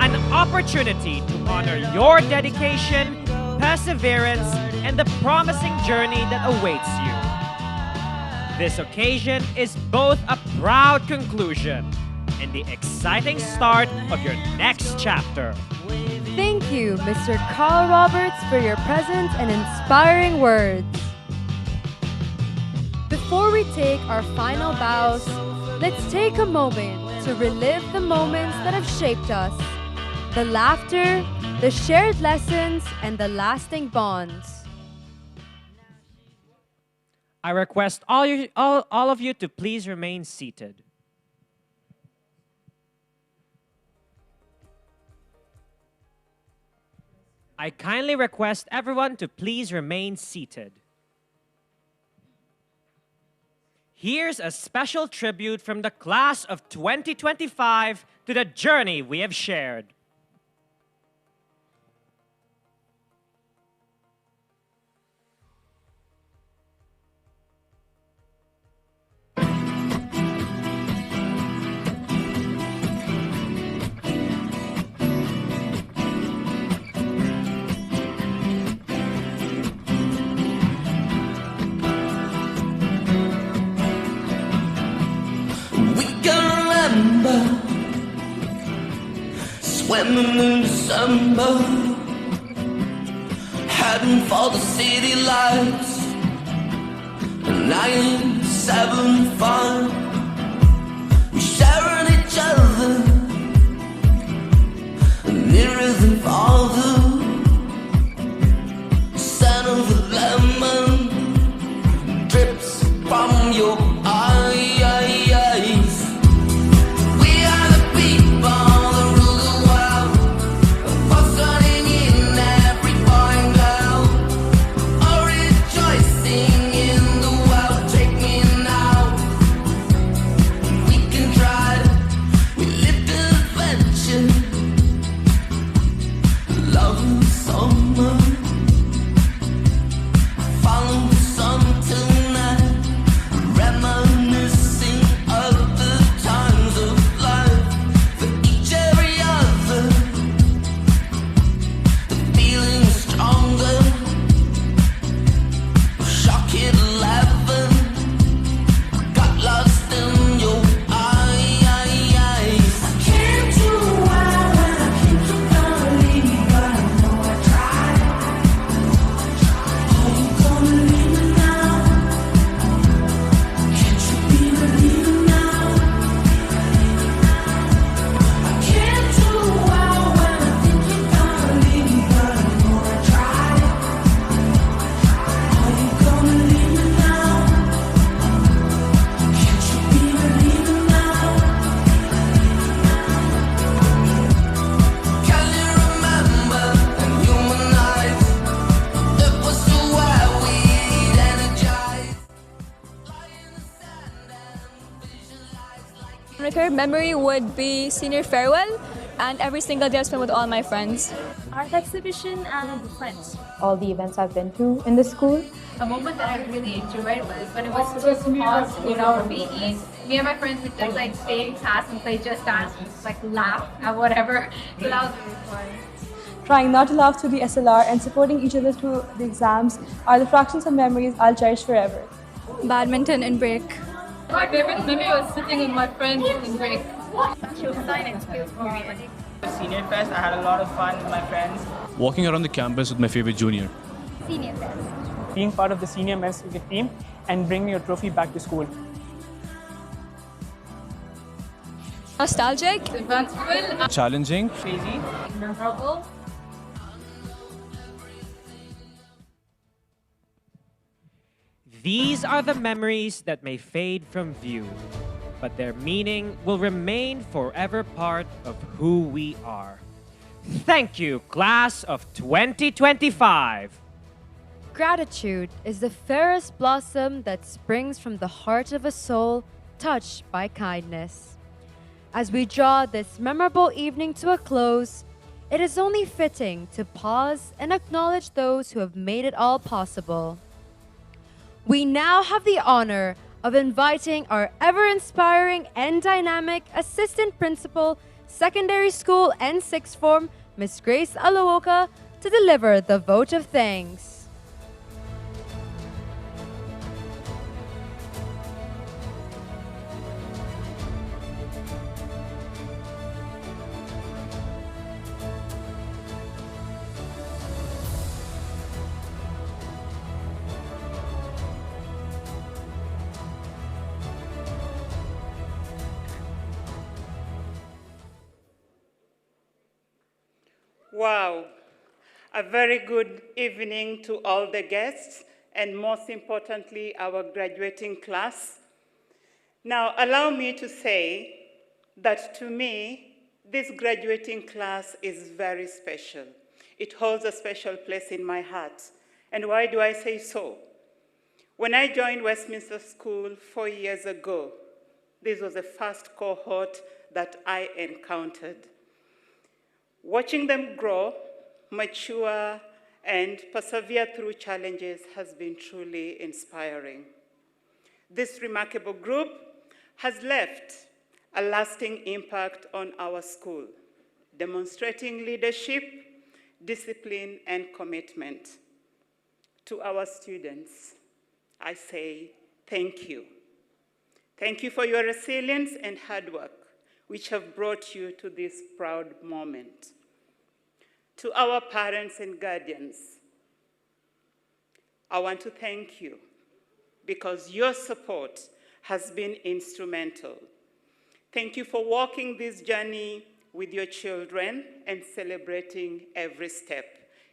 an opportunity to honor your dedication, perseverance, and the promising journey that awaits you. This occasion is both a proud conclusion and the exciting start of your next chapter. Thank you, Mr. Carl Roberts, for your present and inspiring words. Before we take our final bows, let's take a moment to relive the moments that have shaped us. The laughter, the shared lessons, and the lasting bonds. I request all of you to please remain seated. I kindly request everyone to please remain seated. Here's a special tribute from the class of 2025 to the journey we have shared. Swimming in December, heading for the city lights, and I ain't 7-5. We sharing each other, nearer than farther. Scent of the lemon drips from your eyes. Follow the sun tonight, lighter memory would be senior farewell and every single day I spent with all my friends. Art exhibition and friends. All the events I've been to in the school. A moment that I really enjoyed was when it was just pause in our PE. Me and my friends would just like stay in class and play Just Dance, like laugh at whatever. So that was really fun. Trying not to laugh through the SLR and supporting each other through the exams are the fractions of memories I'll cherish forever. Badminton and break. My favorite memory was sitting with my friends in break. Design and skills for me. Senior Fest, I had a lot of fun with my friends. Walking around the campus with my favorite junior. Senior Fest. Being part of the senior men's cricket team and bringing your trophy back to school. Nostalgic. Advanced. Challenging. Crazy. Memorable. These are the memories that may fade from view, but their meaning will remain forever part of who we are. Thank you, class of 2025. Gratitude is the fairest blossom that springs from the heart of a soul touched by kindness. As we draw this memorable evening to a close, it is only fitting to pause and acknowledge those who have made it all possible. We now have the honor of inviting our ever-inspiring and dynamic Assistant Principal, Secondary School and Sixth Form, Miss Grace Alawoka, to deliver the vote of thanks. Wow, a very good evening to all the guests and most importantly, our graduating class. Now, allow me to say that to me, this graduating class is very special. It holds a special place in my heart. And why do I say so? When I joined Westminster School 4 years ago, this was the first cohort that I encountered. Watching them grow, mature, and persevere through challenges has been truly inspiring. This remarkable group has left a lasting impact on our school, demonstrating leadership, discipline, and commitment. To our students, I say thank you. Thank you for your resilience and hard work, which have brought you to this proud moment. To our parents and guardians, I want to thank you because your support has been instrumental. Thank you for walking this journey with your children and celebrating every step.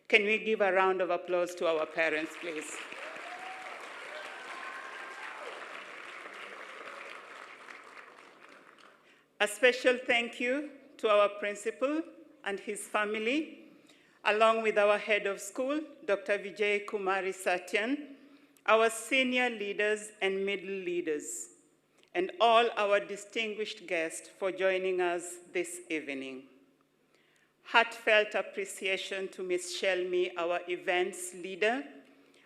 Can we give a round of applause to our parents, please? A special thank you to our principal and his family, along with our head of school, Dr. Vijay Kumari Satyan, our senior leaders and middle leaders, and all our distinguished guests for joining us this evening. Heartfelt appreciation to Ms. Shelmy, our events leader,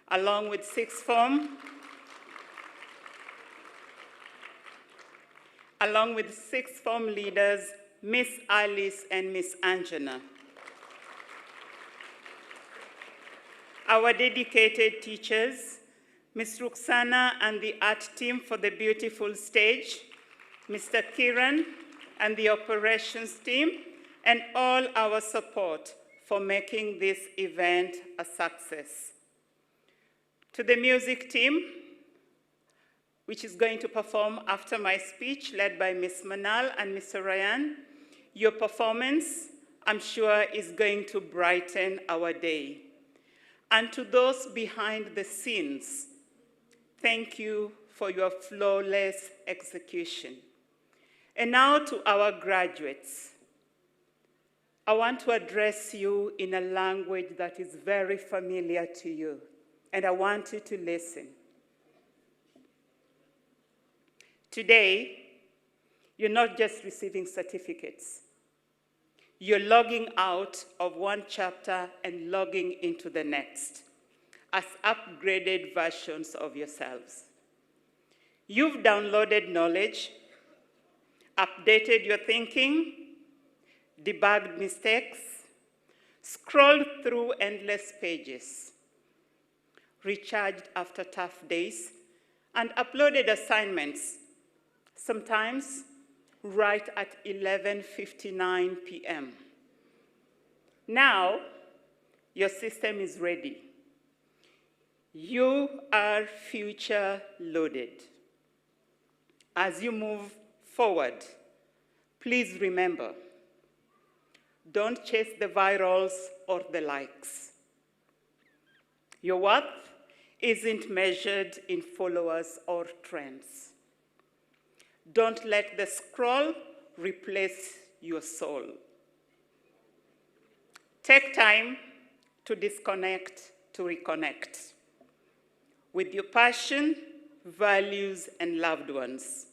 along with Sixth Form, leaders, Ms. Alice and Ms. Anjana. Our dedicated teachers, Ms. Ruxana and the art team for the beautiful stage, Mr. Kiran and the operations team, and all our support for making this event a success. To the music team, which is going to perform after my speech, led by Ms. Manal and Mr. Ryan, your performance, I'm sure, is going to brighten our day. And to those behind the scenes, thank you for your flawless execution. And now to our graduates. I want to address you in a language that is very familiar to you, and I want you to listen. Today, You're not just receiving certificates. You're logging out of one chapter and logging into the next as upgraded versions of yourselves. You've downloaded knowledge, updated your thinking, debugged mistakes, scrolled through endless pages, recharged after tough days, and uploaded assignments, sometimes right at 11:59 p.m. Now, your system is ready. You are future loaded. As you move forward, please remember, don't chase the virals or the likes. Your worth isn't measured in followers or trends. Don't let the scroll replace your soul. Take time to disconnect, to reconnect with your passion, values, and loved ones.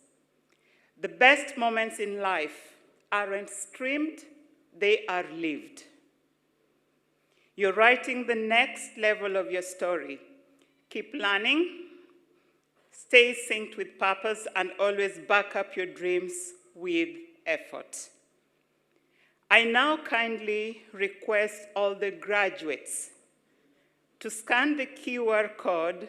The best moments in life aren't streamed, they are lived. You're writing the next level of your story. Keep learning, stay synced with purpose, and always back up your dreams with effort. I now kindly request all the graduates to scan the QR code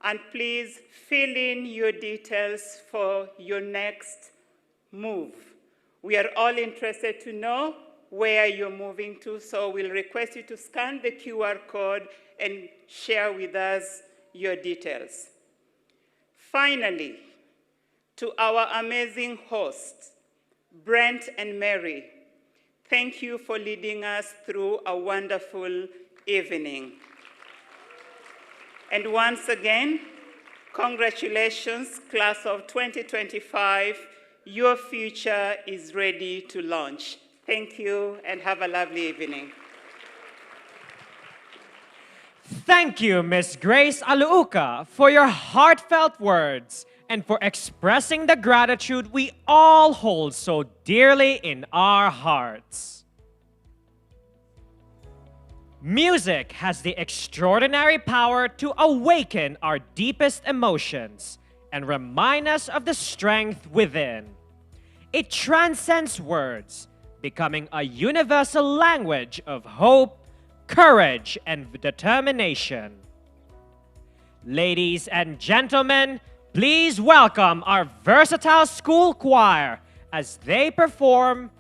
and please fill in your details for your next move. We are all interested to know where you're moving to, so we'll request you to scan the QR code and share with us your details. Finally, to our amazing hosts, Brent and Mary, thank you for leading us through a wonderful evening. And once again, congratulations, class of 2025. Your future is ready to launch. Thank you, and have a lovely evening. Thank you, Ms. Grace Aluuka, for your heartfelt words and for expressing the gratitude we all hold so dearly in our hearts. Music has the extraordinary power to awaken our deepest emotions and remind us of the strength within. It transcends words, becoming a universal language of hope, courage, and determination. Ladies and gentlemen, please welcome our versatile school choir as they perform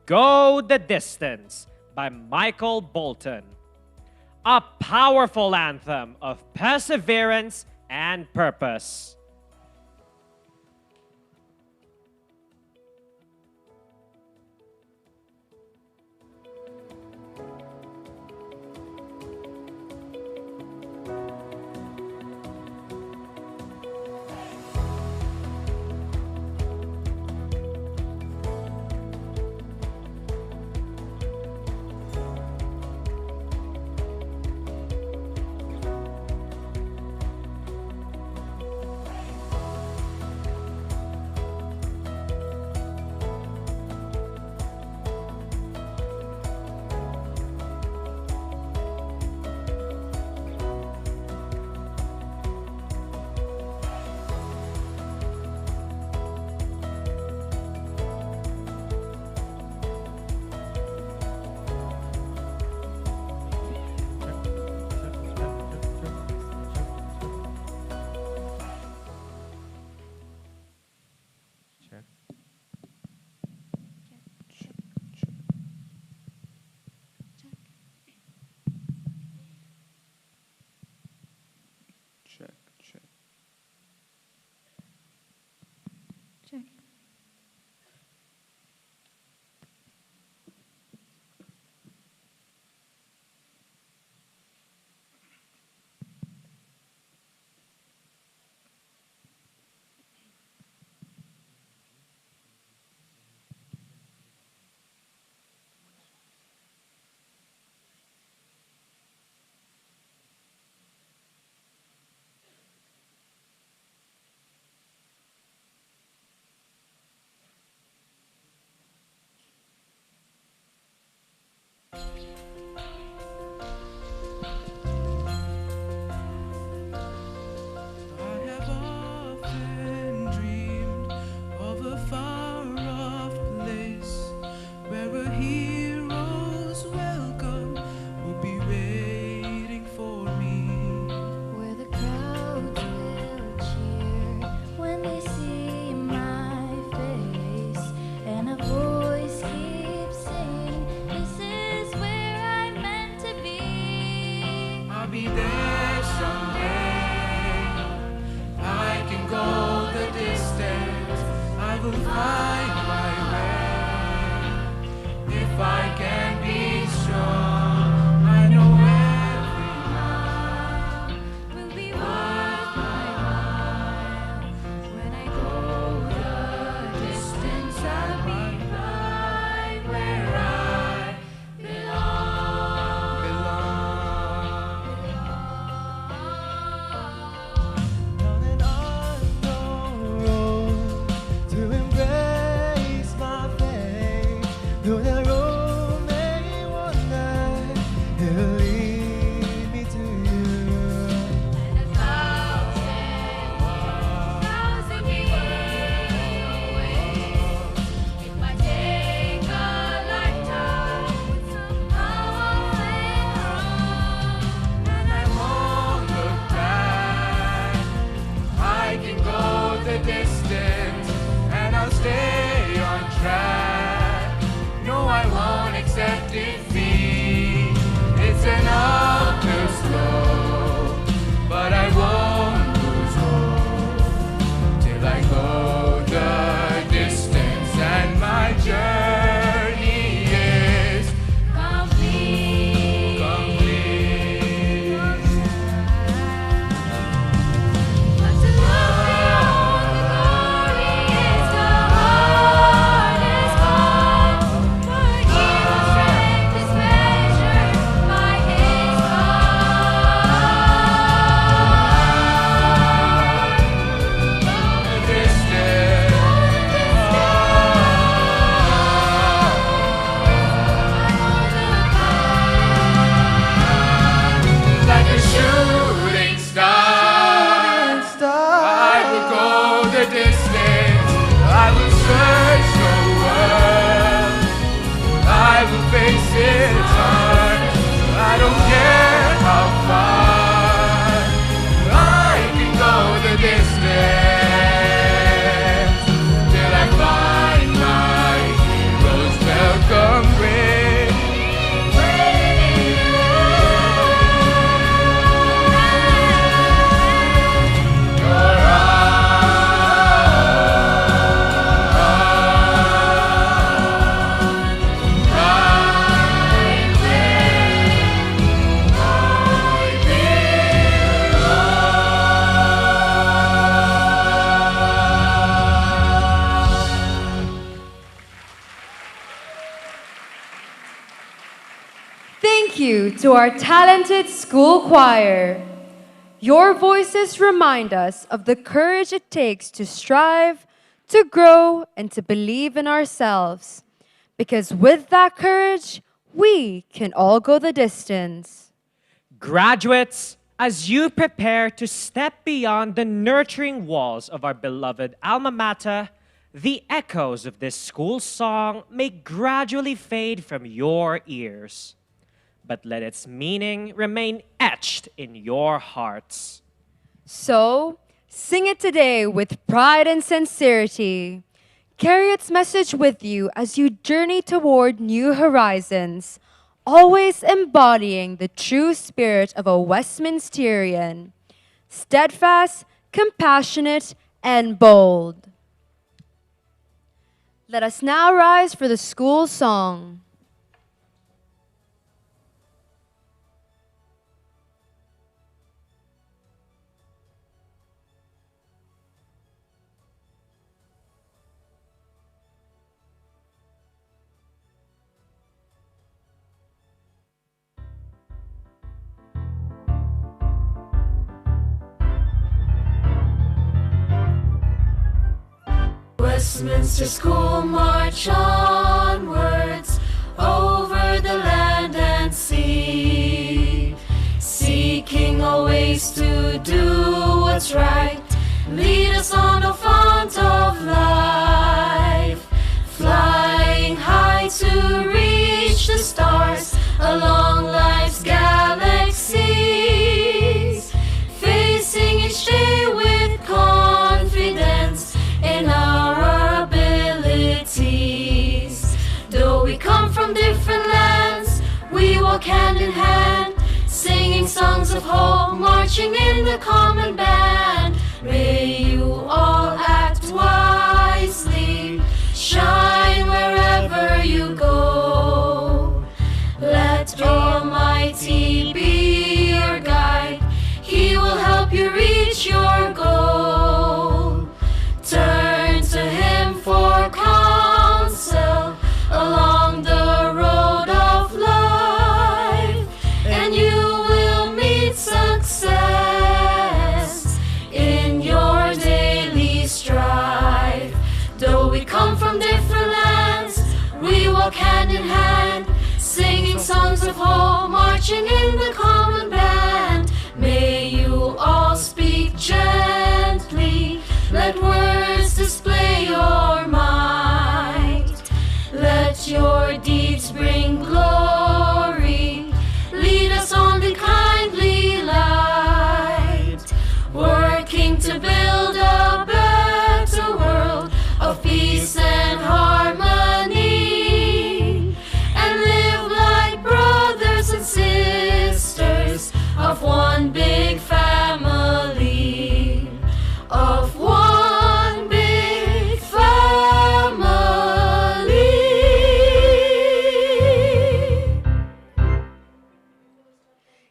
Go the Distance by Michael Bolton, a powerful anthem of perseverance and purpose. Of a far-off place where a hero's welcome will be waiting for me. Where the crowds will cheer when they see my face, and a voice keeps saying, "This is where I'm meant to be." I'll be there someday. I can go the distance. I will find my way. If I can be strong, I know every mile Will be worth my while. When I go the distance, I'll be right where I belong. On an unknown road to embrace my faith. Though the road may wander, it'll lead me to you. Thousand years away. It might take a lifetime, somehow I'll find home. And I won't look back. I can go the distance, and I'll stay on track. No, I won't accept defeat. It's an uphill slope, but I won't lose hope till I go the distance, and my journey is complete. But to look beyond the glory is the hardest part. For a hero's strength is measured by his like a shooting star. I will go the distance. I will search the world. I will face its heart. I don't care how far. I can go the distance till I find my hero's welcome ring. Thank you to our talented school choir. Your voices remind us of the courage it takes to strive, to grow, and to believe in ourselves. Because with that courage, we can all go the distance. Graduates, as you prepare to step beyond the nurturing walls of our beloved alma mater, the echoes of this school song may gradually fade from your ears, but let its meaning remain etched in your hearts. So, sing it today with pride and sincerity. Carry its message with you as you journey toward new horizons, always embodying the true spirit of a Westminsterian, steadfast, compassionate, and bold. Let us now rise for the school song. Westminster School march onwards over the land grace to do what's right. Lead us on the font of life, flying high to reach the stars along life's galaxies, facing each day with confidence in our abilities. Though we come from different lands, we walk hand in hand, singing songs of hope, marching in the common band. May you all act wisely, shine wherever you go. Let Almighty be your guide, He will help you reach your goal. Turn to Him for counsel along the road of life, and you will meet success in your daily strife. Though we come from different lands, we walk hand in hand, singing songs of hope, marching in the common band. May you all speak gently, let words display your might. Let your deeds bring glory, lead us on the kindly light, working to build a better world of peace and harmony, and live like brothers and sisters of one big family, of one big family.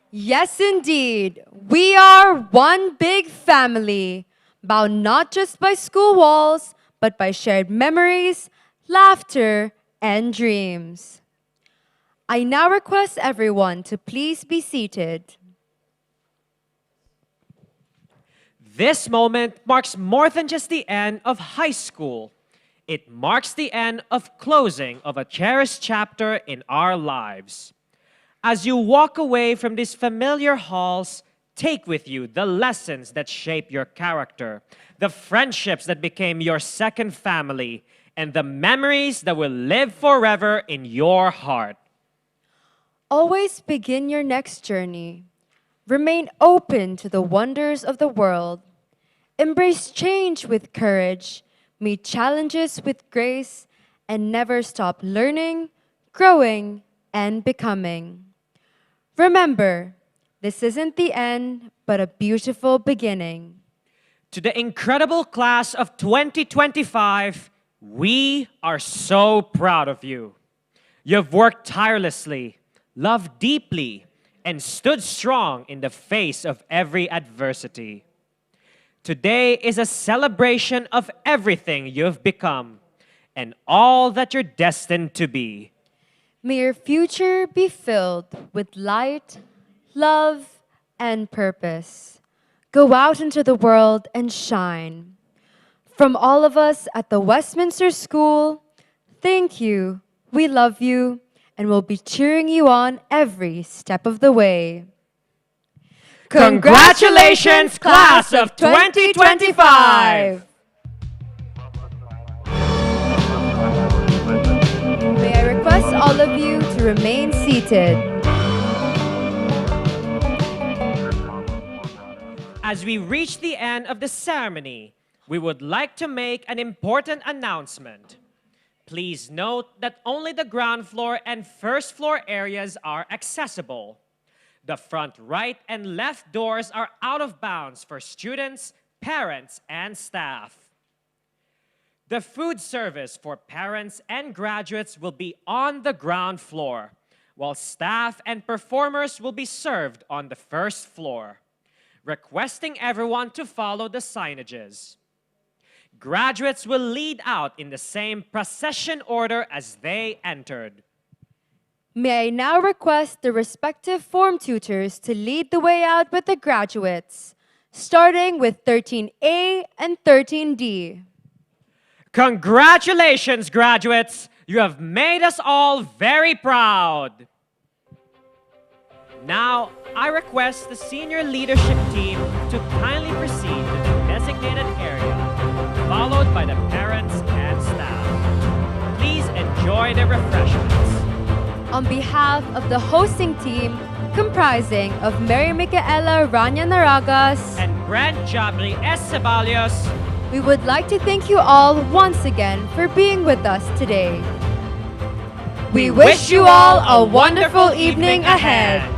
Yes, indeed. We are one big family, bound not just by school walls, but by shared memories, laughter, and dreams. I now request everyone to please be seated. This moment marks more than just the end of high school. It marks the end of closing of a cherished chapter in our lives. As you walk away from these familiar halls, take with you the lessons that shape your character, the friendships that became your second family, and the memories that will live forever in your heart. Always begin your next journey. Remain open to the wonders of the world. Embrace change with courage, meet challenges with grace, and never stop learning, growing, and becoming. Remember, this isn't the end, but a beautiful beginning. To the incredible class of 2025, we are so proud of you. You've worked tirelessly, loved deeply, and stood strong in the face of every adversity. Today is a celebration of everything you've become and all that you're destined to be. May your future be filled with light, love, and purpose. Go out into the world and shine. From all of us at the Westminster School, thank you, we love you, and we'll be cheering you on every step of the way. Congratulations, class of 2025! May I request all of you to remain seated. As we reach the end of the ceremony, we would like to make an important announcement. Please note that only the ground floor and first floor areas are accessible. The front right and left doors are out of bounds for students, parents, and staff. The food service for parents and graduates will be on the ground floor, while staff and performers will be served on the first floor. Requesting everyone to follow the signages. Graduates will lead out in the same procession order as they entered. May I now request the respective form tutors to lead the way out with the graduates, starting with 13A and 13D. Congratulations, graduates! You have made us all very proud. Now, I request the senior leadership team to kindly proceed to the designated area, followed by the parents and staff. Please enjoy the refreshments. On behalf of the hosting team, comprising of Mary Micaela Rania Naragas and Grant Jabri S. Ceballos, we would like to thank you all once again for being with us today. We wish you all a wonderful evening ahead.